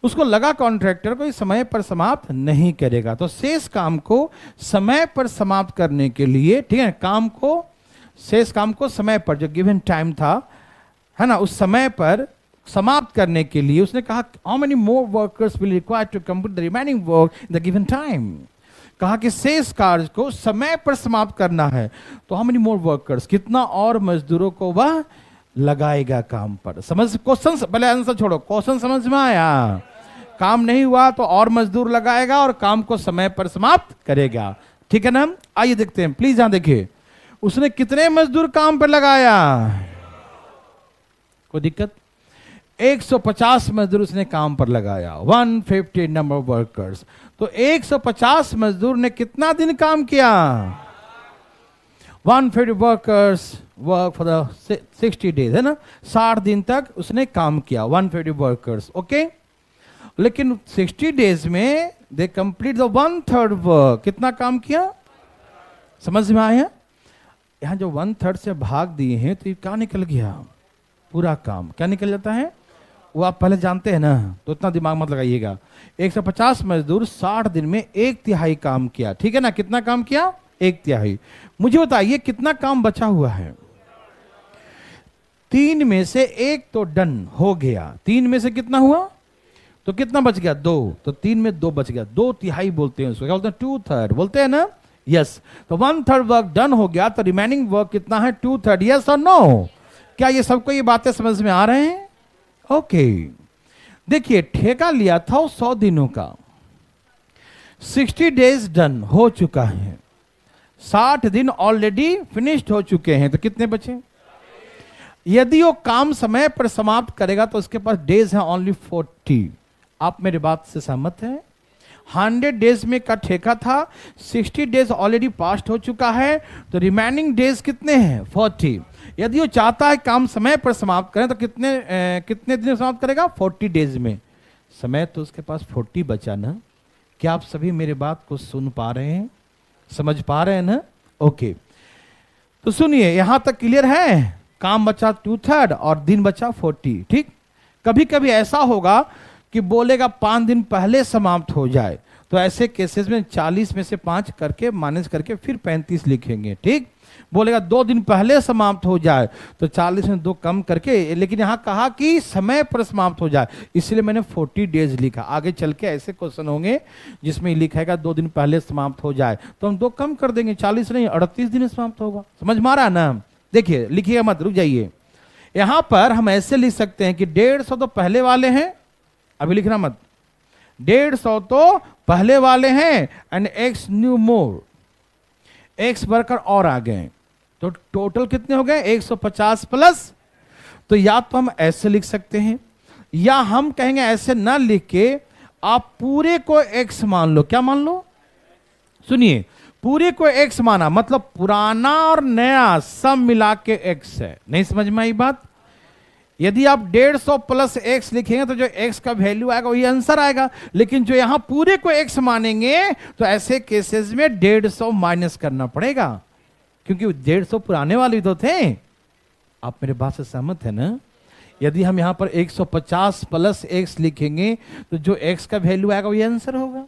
उसको लगा कॉन्ट्रैक्टर को समय पर समाप्त नहीं करेगा, तो शेष काम को समय पर समाप्त करने के लिए, ठीक है, शेष काम को समय पर, जो गिवन टाइम था, है ना, उस समय पर समाप्त करने के लिए उसने कहा how many more workers will require to complete the remaining work in the given time. कहा कि शेष कार्य को समय पर समाप्त करना है, तो हाउ मेनी मोर वर्कर्स, कितना और मजदूरों को वह लगाएगा काम पर। समझ क्वेश्चन, पहले आंसर छोड़ो, क्वेश्चन समझ में आया। काम नहीं हुआ तो और मजदूर लगाएगा और काम को समय पर समाप्त करेगा, ठीक है ना। आइए देखते हैं, प्लीज यहां देखिए, उसने कितने मजदूर काम पर लगाया, कोई दिक्कत, 150 मजदूर उसने काम पर लगाया, 150 नंबर वर्कर्स। तो 150 मजदूर ने कितना दिन काम किया, 150 workers work for the 60 days, है ना, 60 दिन तक उसने काम किया, 150 वर्कर्स, ओके। लेकिन 60 डेज में दे कंप्लीट द 1/3 वर्क, कितना काम किया, समझ में आया। यहां जो 1/3 से भाग दिए हैं तो ये क्या निकल गया, पूरा काम क्या निकल जाता है, वो आप पहले जानते हैं ना, तो इतना दिमाग मत लगाइएगा। 150 मजदूर 60 दिन में 1/3 काम किया, ठीक है ना, कितना काम किया, 1/3। मुझे बताइए कितना काम बचा हुआ है, 3 में से 1 तो डन हो गया, 3 में से कितना हुआ, तो कितना बच गया, 2, तो 3 में 2 बच गया, 2/3 बोलते हैं उसको, क्या बोलते हैं, 2/3 बोलते हैं ना, यस। तो 1/3 वर्क डन हो गया, तो रिमेनिंग वर्क कितना है, 2/3, यस और नो। क्या ये सबको ये बातें समझ में आ रहे हैं, ओके। देखिए ठेका लिया था 100 दिनों का, 60 डेज डन हो चुका है, 60 दिन ऑलरेडी फिनिश्ड हो चुके हैं, तो कितने बचे, यदि वो काम समय पर समाप्त करेगा तो उसके पास डेज हैं ओनली 40। आप मेरी बात से सहमत हैं, 100 डेज में का ठेका था, 60 डेज ऑलरेडी पास्ट हो चुका है, तो रिमेनिंग डेज कितने हैं, 40। यदि वो चाहता है काम समय पर समाप्त करें तो कितने दिन समाप्त करेगा, 40 डेज में। समय तो उसके पास 40 बचा ना। क्या आप सभी मेरे बात को सुन पा रहे हैं, समझ पा रहे हैं ना, ओके। तो सुनिए यहां तक क्लियर है, काम बचा 2/3 और दिन बचा 40, ठीक। कभी कभी ऐसा होगा कि बोलेगा 5 दिन पहले समाप्त हो जाए, तो ऐसे केसेस में 40 में से 5 करके माइनस करके फिर 35 लिखेंगे, ठीक। बोलेगा 2 दिन पहले समाप्त हो जाए, तो 40 में 2 कम करके, लेकिन यहां कहा कि समय पर समाप्त हो जाए, इसलिए मैंने 40 डेज लिखा। आगे चल के ऐसे क्वेश्चन होंगे जिसमें लिखेगा 2 दिन पहले समाप्त हो जाए, तो हम 2 कम कर देंगे, 40 नहीं 38 दिन समाप्त होगा। समझ में आ रहा है ना। देखिए लिखिएगा मत, रुक जाइए। यहां पर हम ऐसे लिख सकते हैं कि 150 तो पहले वाले हैं, अभी लिखना मत, 150 तो पहले वाले हैं and x new more, x worker और आ गए, तो टोटल कितने हो गए, 150 प्लस। तो या तो हम ऐसे लिख सकते हैं, या हम कहेंगे ऐसे ना लिख के आप पूरे को एक्स मान लो। क्या मान लो, सुनिए, पूरे को एक्स माना मतलब पुराना और नया सब मिला के एक्स है। नहीं समझ में आई बात। यदि आप 150 प्लस एक्स लिखेंगे तो जो एक्स का वैल्यू आएगा वही आंसर आएगा, लेकिन जो यहां पूरे को एक्स मानेंगे तो ऐसे केसेस में 150 माइनस करना पड़ेगा, क्योंकि 150 पुराने वाले तो थे। आप मेरे बात से सहमत है ना। यदि हम यहां पर 150 प्लस एक्स लिखेंगे तो जो एक्स का वैल्यू आएगा वही आंसर होगा,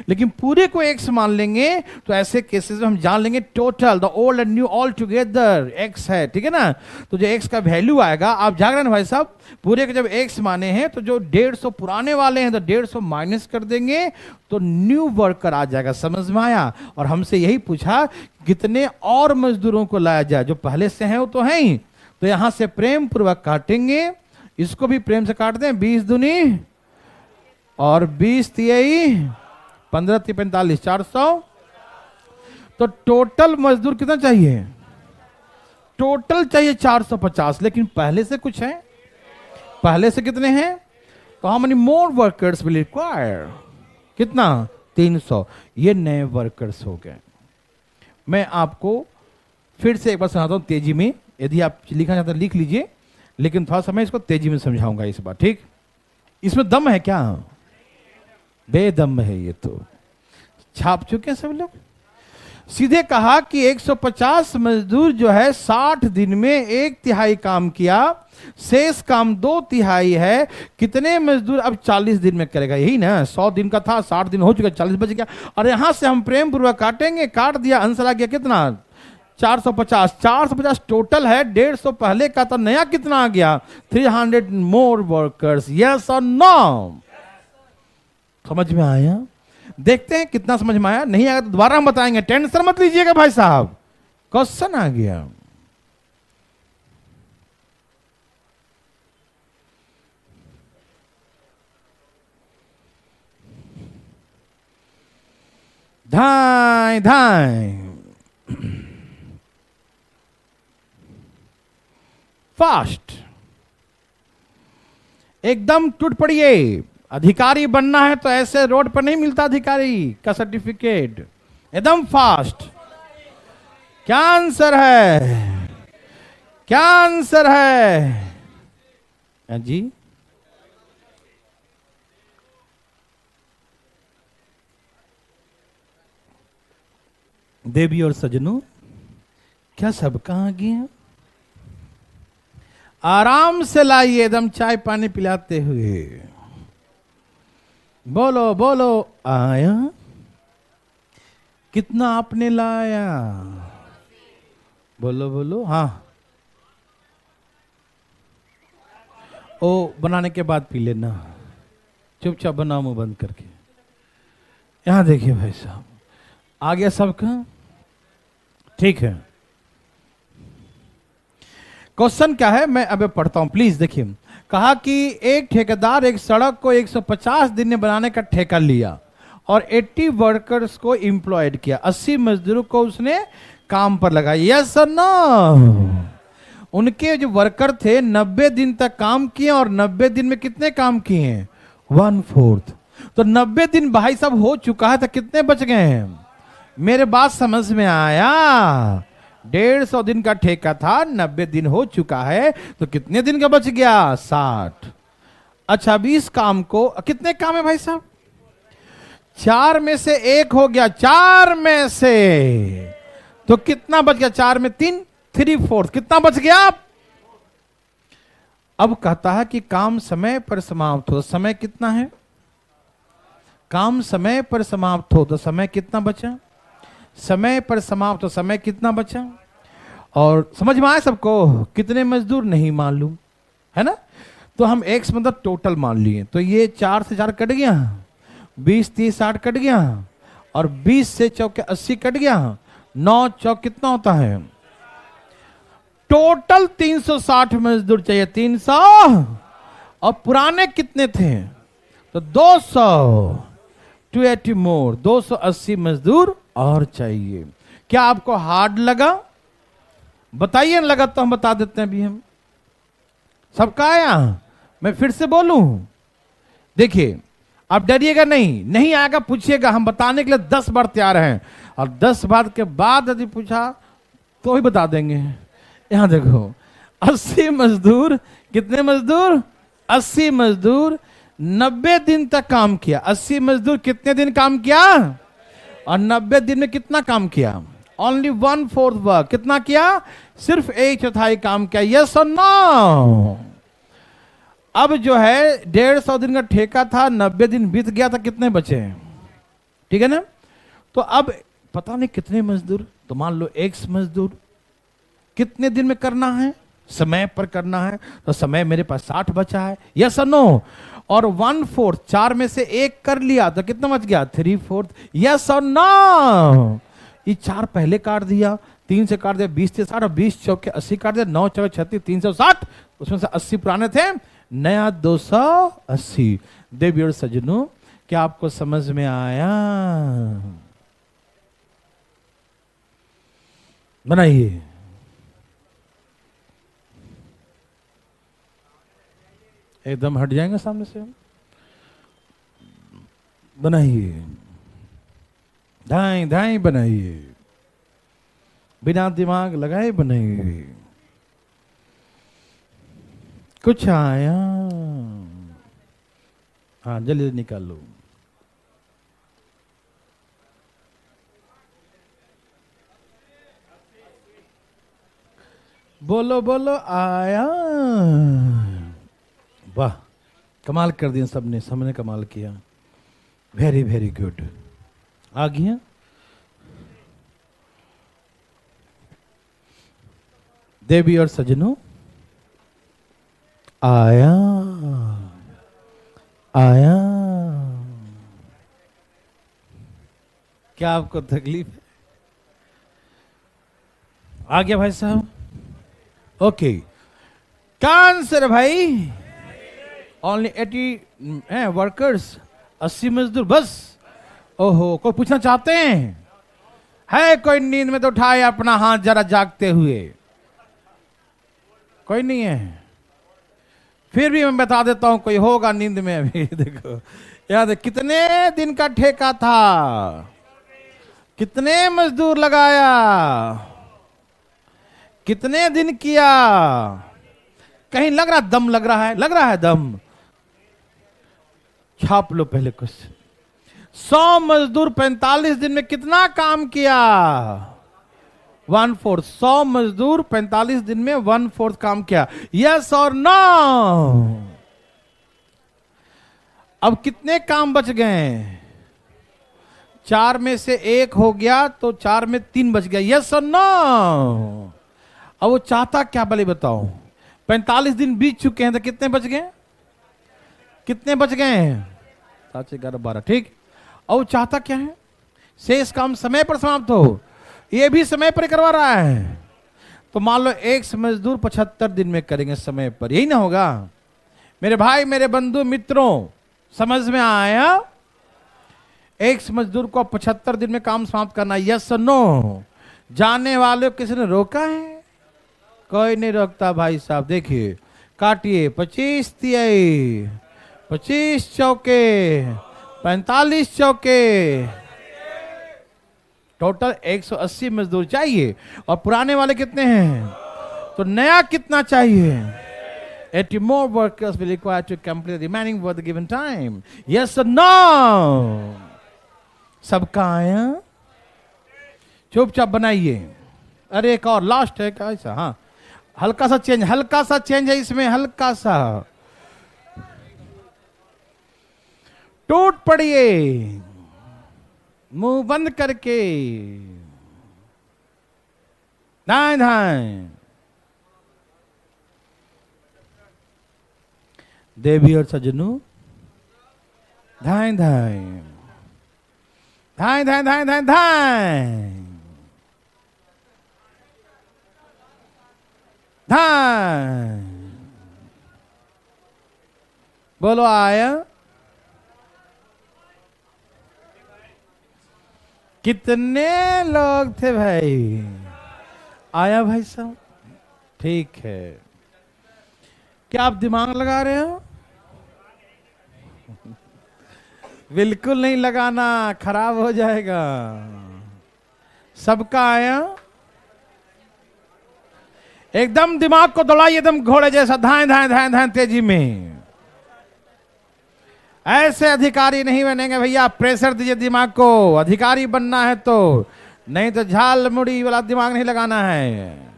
लेकिन पूरे को एक्स मान लेंगे तो ऐसे केसेस में हम जान लेंगे total the old and knew all together x है, ठीक है ना। तो जो एक्स का वैल्यू आएगा, आप जाग रहे हैं भाई साहब, पूरे के जब एक्स माने हैं तो जो 150 पुराने वाले हैं तो 150 माइनस कर देंगे तो न्यू वर्कर आ जाएगा। समझ में आया। और हमसे यही पूछा कितने और मजदूरों को लाया जाए, जो पहले से हैं वो तो हैं ही, तो यहां से प्रेम पूर्वक काटेंगे, इसको भी प्रेम से काट दें, 20 दूनी और 20 तिहाई 15 × 45 400। तो टोटल मजदूर कितना चाहिए, टोटल चाहिए 450, लेकिन पहले से कुछ है, पहले से कितने हैं, तो how many more workers will require, कितना 300। ये नए वर्कर्स हो गए। मैं आपको फिर से एक बार सुनाता हूं तेजी में, यदि आप लिखना चाहते हैं लिख लीजिए, लेकिन थोड़ा समय इसको तेजी में समझाऊंगा इस बार, ठीक। इसमें दम है क्या? बेदम है ये तो। छाप चुके हैं सब लोग। सीधे कहा कि 150 मजदूर जो है 60 दिन में 1/3 काम किया, शेष काम 2/3 है। कितने मजदूर अब 40 दिन में करेगा? यही ना, 100 दिन का था, 60 दिन हो चुका, 40 बच गया। और यहां से हम प्रेम पूर्वक काटेंगे, काट दिया, आंसर आ गया कितना? 450। 450 टोटल है, 150 पहले का, तो नया कितना आ गया? 300 मोर वर्कर्स। यस और नो? समझ में आया? देखते हैं कितना समझ में आया। नहीं आया तो दोबारा हम बताएंगे, टेंशन मत लीजिएगा भाई साहब। क्वेश्चन आ गया। धाय धाय फास्ट, एकदम टूट पड़िए। अधिकारी बनना है तो ऐसे रोड पर नहीं मिलता अधिकारी का सर्टिफिकेट। एकदम फास्ट। क्या आंसर है? क्या आंसर है जी? देवी और सजनों, क्या सब कहां गए? आराम से लाइए, एकदम चाय पानी पिलाते हुए। बोलो बोलो, आया? कितना आपने लाया? बोलो बोलो। हाँ, ओ बनाने के बाद पी लेना, चुपचाप बनाओ मुंह बंद करके। यहां देखिए भाई साहब, आ गया सबका? ठीक है। क्वेश्चन क्या है मैं अब पढ़ता हूं, प्लीज देखिए। कहा कि एक ठेकेदार एक सड़क को 150 दिन में बनाने का ठेका लिया और 80 वर्कर्स को एम्प्लॉयड किया। 80 मजदूरों को उसने काम पर लगाया। यस और नो? उनके जो वर्कर थे 90 दिन तक काम किए, और 90 दिन में कितने काम किए? 1/4। तो 90 दिन भाई साहब हो चुका है, तो कितने बच गए हैं? मेरे बात समझ में आया? 150 दिन का ठेका था, 90 दिन हो चुका है, तो कितने दिन का बच गया? 60। अच्छा, 20 काम को, कितने काम है भाई साहब? 4 में से 1 हो गया। 4 में से तो कितना बच गया? 4 में 3, 3/4। कितना बच गया? अब कहता है कि काम समय पर समाप्त हो। समय कितना है? काम समय पर समाप्त हो तो समय कितना बचा? समय पर समाप्त हो, समय कितना बचा? और समझ में आया सबको? कितने मजदूर नहीं मालूम है ना? तो हम एक मतलब टोटल मान लिए, तो ये 4 से 4 कट गया, 20 30 60 कट गया, और 20 से चौके 80 कट गया। 9 चौक कितना होता है? टोटल 360 मजदूर चाहिए। 300, और पुराने कितने थे? तो 200। 280 मोर, 280 मजदूर और चाहिए। क्या आपको हार्ड लगा? बताइए। लगा तो हम बता देते हैं अभी। हम सबका आया? मैं फिर से बोलूं? देखिए, आप डरिएगा नहीं, नहीं आएगा पूछिएगा, हम बताने के लिए 10 बार तैयार हैं। और 10 बार के बाद यदि पूछा तो ही बता देंगे। यहां देखो, 80 मजदूर, कितने मजदूर? 80 मजदूर 90 दिन तक काम किया। 80 मजदूर कितने दिन काम किया? और 90 दिन में कितना काम किया? Only 1/4 work. कितना किया? सिर्फ 1/4 काम किया। यस और नो? अब जो है 150 दिन का ठेका था, 90 दिन बीत गया था, कितने बचे? ठीक है ना? तो अब पता नहीं कितने मजदूर, तो मान लो X मजदूर कितने दिन में करना है? समय पर करना है, तो समय मेरे पास 60 बचा है। यस और नो? और 1/4, 4 में से 1 कर लिया तो कितना बच गया? 3/4। यस और नो? ये 4 पहले काट दिया, 3 से काट दिया, 20 से 60, और 20 चौके 80 काट दिया, 9 चौके 36, 360, उसमें से 80 पुराने थे, नया 280। देवी और सज्जनों, क्या आपको समझ में आया? बनाइए। एकदम हट जाएंगे सामने से। बनाइए, धाई धाई बनाइए, बिना दिमाग लगाए बनाइए। कुछ आया? हाँ जल्दी निकाल लो। बोलो बोलो आया। वाह, कमाल कर दिया सबने, सबने कमाल किया। Very very good. आ गया। देवी और सजनों, आया आया। क्या आपको तकलीफ है? आ गया भाई साहब? ओके। क्या आंसर भाई? ओनली 80 वर्कर्स, 80 मजदूर बस। ओहो, कोई पूछना चाहते हैं? है कोई नींद में तो उठाए अपना हाथ जरा जागते हुए। कोई नहीं है? फिर भी मैं बता देता हूं, कोई होगा नींद में अभी। देखो याद है, कितने दिन का ठेका था, कितने मजदूर लगाया, कितने दिन किया। कहीं लग रहा दम, लग रहा है, लग रहा है दम। छाप लो पहले कुछ। 100 मजदूर 45 दिन में कितना काम किया? 1/4। 100 मजदूर 45 दिन में 1/4 काम किया। यस और नो? अब कितने काम बच गए? 4 में से 1 हो गया तो 4 में 3 बच गया। यस और नो? अब वो चाहता क्या भले बताओ? 45 दिन बीत चुके हैं तो कितने बच गए? कितने बच गए हैं? 7 से 11 12। ठीक। और वो चाहता क्या है? शेष काम समय पर समाप्त हो। ये भी समय पर करवा रहा है। तो मान लो एक मजदूर 75 दिन में करेंगे समय पर, यही ना होगा? मेरे भाई, मेरे बंधु मित्रों, समझ में आया? एक मजदूर को 75 दिन में काम समाप्त करना। यस और नो? जाने वाले किसी ने रोका है? कोई नहीं रोकता भाई साहब। देखिए, काटिए। 25 तिहाई, 25 चौके, 45 चौके, टोटल 180 मजदूर चाहिए। और पुराने वाले कितने हैं? तो नया कितना चाहिए? 80 more workers will require to complete the remaining work the given time. Yes or no? सबका आया? चुपचाप बनाइए। अरे एक और लास्ट है क्या ऐसा? हाँ, हल्का सा चेंज, हल्का सा चेंज है इसमें, हल्का सा। टूट पड़िए मुंह बंद करके। दाएं दाएं। देवी और सजनों, दाएं दाएं, दाएं दाएं दाएं दाएं दाएं दाएं। बोलो आया? कितने लोग थे भाई? आया भाई साहब? ठीक है। क्या आप दिमाग लगा रहे हो? बिल्कुल नहीं लगाना, खराब हो जाएगा। सबका आया? एकदम दिमाग को दौड़ाइए, एकदम घोड़े जैसा, धाएं धाएं धाएं धाएं तेजी में। ऐसे अधिकारी नहीं बनेंगे भैया। प्रेशर दीजिए दिमाग को। अधिकारी बनना है तो, नहीं तो झाल मुड़ी वाला दिमाग नहीं लगाना है।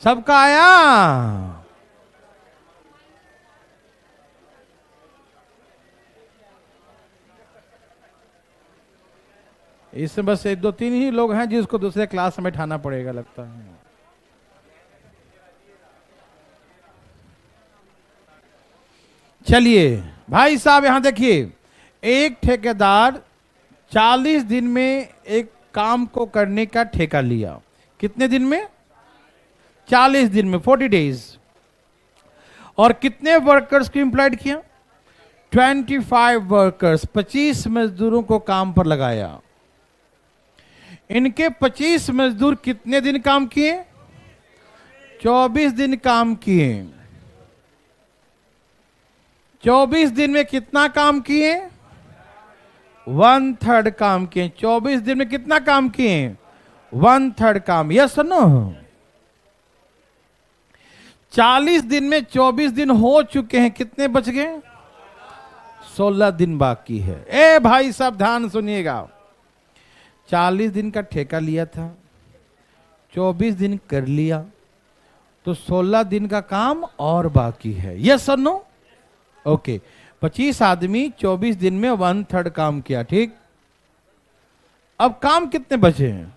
सबका आया? इसमें बस 1 2 3 ही लोग हैं जिसको दूसरे क्लास में बैठाना पड़ेगा लगता है। चलिए भाई साहब, यहां देखिए, एक ठेकेदार 40 दिन में एक काम को करने का ठेका लिया। कितने दिन में? 40 दिन में, 40 डेज। और कितने वर्कर्स को एम्प्लॉयड किया? 25 वर्कर्स, 25 मजदूरों को काम पर लगाया। इनके 25 मजदूर कितने दिन काम किए? 24 दिन काम किए। 24 दिन में कितना काम किए? 1/3 काम किए। 24 दिन में कितना काम किए? 1/3 काम। Yes no? 40 दिन में 24 दिन हो चुके हैं, कितने बच गए? 16 दिन बाकी है। ए भाई साहब ध्यान सुनिएगा, 40 दिन का ठेका लिया था, 24 दिन कर लिया, तो 16 दिन का काम और बाकी है। यस और नो? ओके, 25 आदमी 24 दिन में 1/3 काम किया, ठीक। अब काम कितने बचे हैं?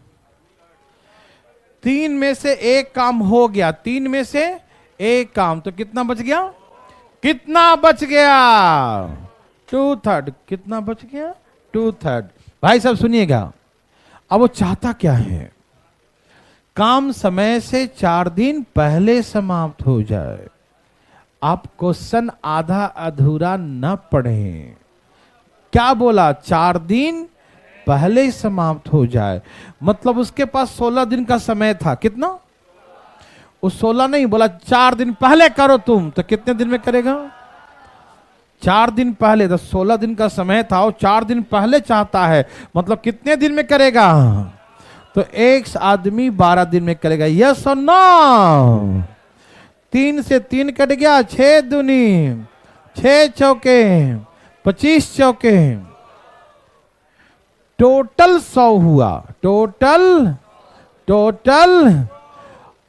3 में से 1 काम हो गया, 3 में से 1 काम, तो कितना बच गया? कितना बच गया? 2/3। कितना बच गया? 2/3। भाई साहब सुनिएगा, अब वो चाहता क्या है? काम समय से 4 दिन पहले समाप्त हो जाए। आप क्वेश्चन आधा अधूरा न पढ़ें। क्या बोला? 4 दिन पहले समाप्त हो जाए, मतलब उसके पास 16 दिन का समय था। कितना? उस 16 नहीं बोला, 4 दिन पहले करो तुम, तो कितने दिन में करेगा? 4 दिन पहले, तो 16 दिन का समय था और 4 दिन पहले चाहता है, मतलब कितने दिन में करेगा? तो एक आदमी 12 दिन में करेगा। यस और नो? 3 से 3 कट गया, 6 दूनी 6 चौके 25 चौके, टोटल 100 हुआ। टोटल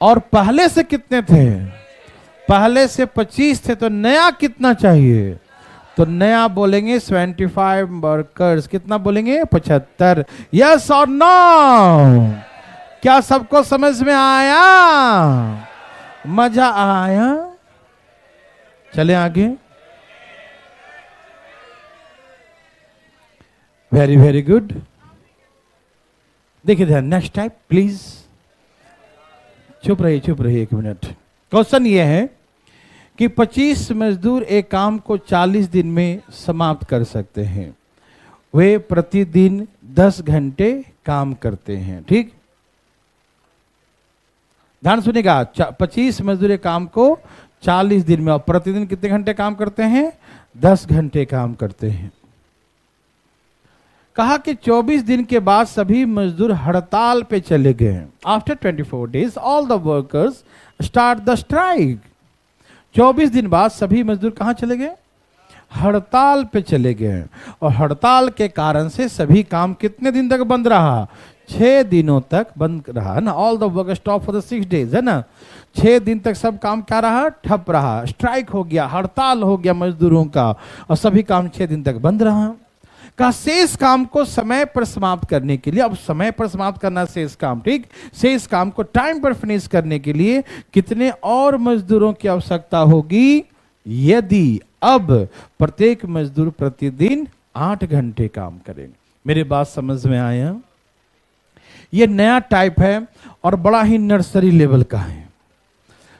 और पहले से कितने थे? पहले से 25 थे, तो नया कितना चाहिए? तो नया बोलेंगे 75 वर्कर्स। कितना बोलेंगे? 75। यस और नो? क्या सबको समझ में आया? मजा आया? चले आगे। Very very good. देखिए ध्यान, नेक्स्ट टाइप प्लीज। चुप रहिए 1 मिनट। क्वेश्चन ये है कि 25 मजदूर एक काम को 40 दिन में समाप्त कर सकते हैं। वे प्रतिदिन 10 घंटे काम करते हैं, ठीक। ध्यान सुनिएगा, 25 मजदूर एक काम को 40 दिन में, और प्रतिदिन कितने घंटे काम करते हैं? 10 घंटे काम करते हैं। कहा कि 24 दिन के बाद सभी मजदूर हड़ताल पे चले गए। After 24 days all the workers start the strike. 24 दिन बाद सभी मजदूर कहां चले गए? हड़ताल पे चले गए, और हड़ताल के कारण से सभी काम कितने दिन तक बंद रहा? 6 दिनों तक बंद रहा ना। All the work stop for the 6 days, है ना। 6 दिन तक सब काम क्या रहा? ठप रहा। स्ट्राइक हो गया, हड़ताल हो गया मजदूरों का, और सभी काम 6 दिन तक बंद रहा। का शेष काम को समय पर समाप्त करने के लिए, अब समय पर समाप्त करना शेष काम, ठीक। शेष काम को टाइम पर फिनिश करने के लिए कितने और मजदूरों की आवश्यकता होगी? यदि अब प्रत्येक मजदूर प्रतिदिन 8 घंटे काम करेंगे। मेरी बात समझ में आया? यह नया टाइप है और बड़ा ही नर्सरी लेवल का है।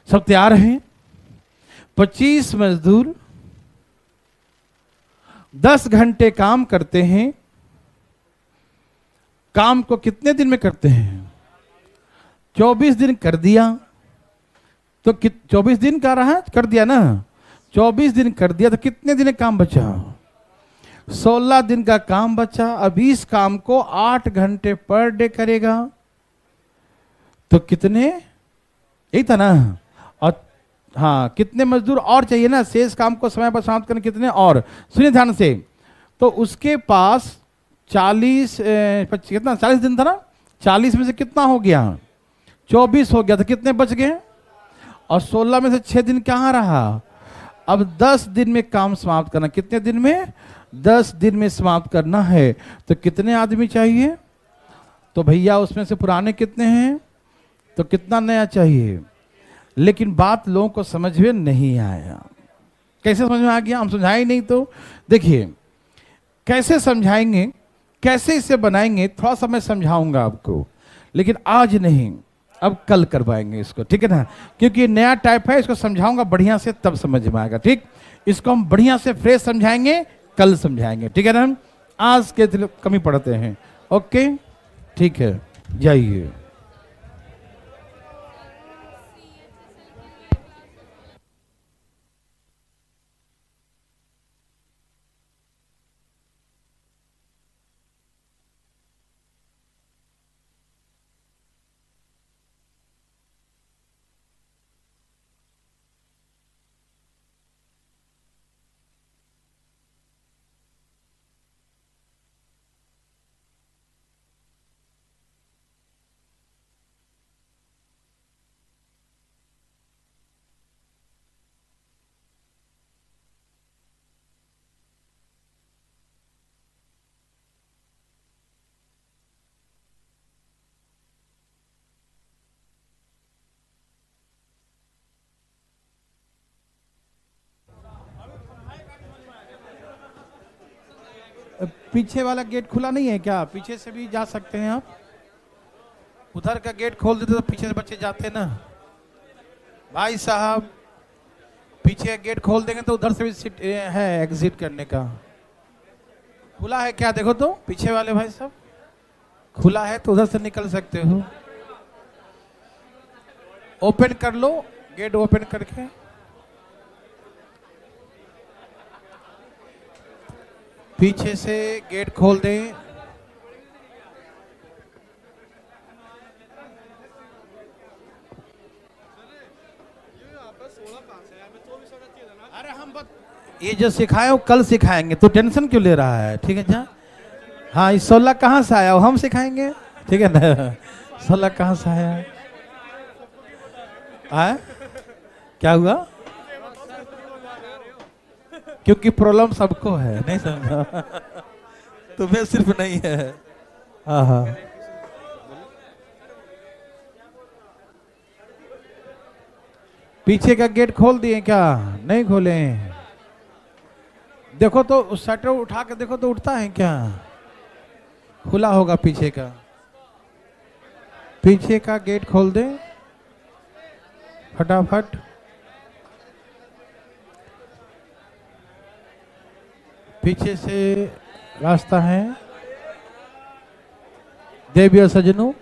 सब तैयार हैं? 25 मजदूर 10 घंटे काम करते हैं। काम को कितने दिन में करते हैं? 24 दिन कर दिया, तो 24 दिन का रहा, कर दिया ना। 24 दिन कर दिया, तो कितने दिन काम बचा? 16 दिन का काम बचा। अब इस काम को 8 घंटे पर डे करेगा, तो कितने? यही था ना। और हाँ, कितने मजदूर और चाहिए ना शेष काम को समय पर समाप्त करने? कितने और? सुनिए ध्यान से। तो उसके पास 40 कितना 40 दिन था ना। 40 में से कितना हो गया? 24 हो गया, तो कितने बच गए? और 16 में से 6 दिन कहाँ रहा? अब 10 दिन में काम समाप्त करना। कितने दिन में? 10 दिन में समाप्त करना है। तो कितने आदमी चाहिए? तो भैया उसमें से पुराने कितने हैं, तो कितना नया चाहिए? लेकिन बात लोगों को समझ में नहीं आया। कैसे समझ में आ गया? हम समझाए नहीं तो देखिए कैसे समझाएंगे, कैसे इसे बनाएंगे, थोड़ा सा मैं समझाऊंगा आपको, लेकिन आज नहीं, अब कल करवाएंगे इसको, ठीक है ना। क्योंकि नया टाइप है, इसको समझाऊंगा बढ़िया से, तब समझ में आएगा, ठीक। इसको हम बढ़िया से फ्रेश समझाएंगे, कल समझाएंगे, ठीक है ना। आज के कमी पड़ते हैं। ओके, ठीक है, जाइए। पीछे वाला गेट खुला नहीं है क्या? पीछे से भी जा सकते हैं आप। उधर का गेट खोल देते तो पीछे से बच्चे जाते ना। भाई साहब पीछे का गेट खोल देंगे तो उधर से भी सीट है एग्जिट करने का। खुला है क्या? देखो तो पीछे वाले भाई साहब, खुला है तो उधर से निकल सकते हो। ओपन कर लो, गेट ओपन करके। पीछे से गेट खोल दें। अरे हम ये जो सिखाए वो कल सिखाएंगे, तो टेंशन क्यों ले रहा है? ठीक है जा। हाँ, इस 16 कहाँ से आया? वो हम सिखाएंगे, ठीक है ना। 16 कहाँ से आया? आया क्या हुआ? क्योंकि प्रॉब्लम सबको है, नहीं समझा? तुम्हें सिर्फ नहीं है। हाँ हाँ, पीछे का गेट खोल दिए क्या? नहीं खोले। देखो तो शटर उठा के देखो तो उठता है क्या? खुला होगा पीछे का। पीछे का गेट खोल दे फटाफट। पीछे से रास्ता है। देवी और सजनों,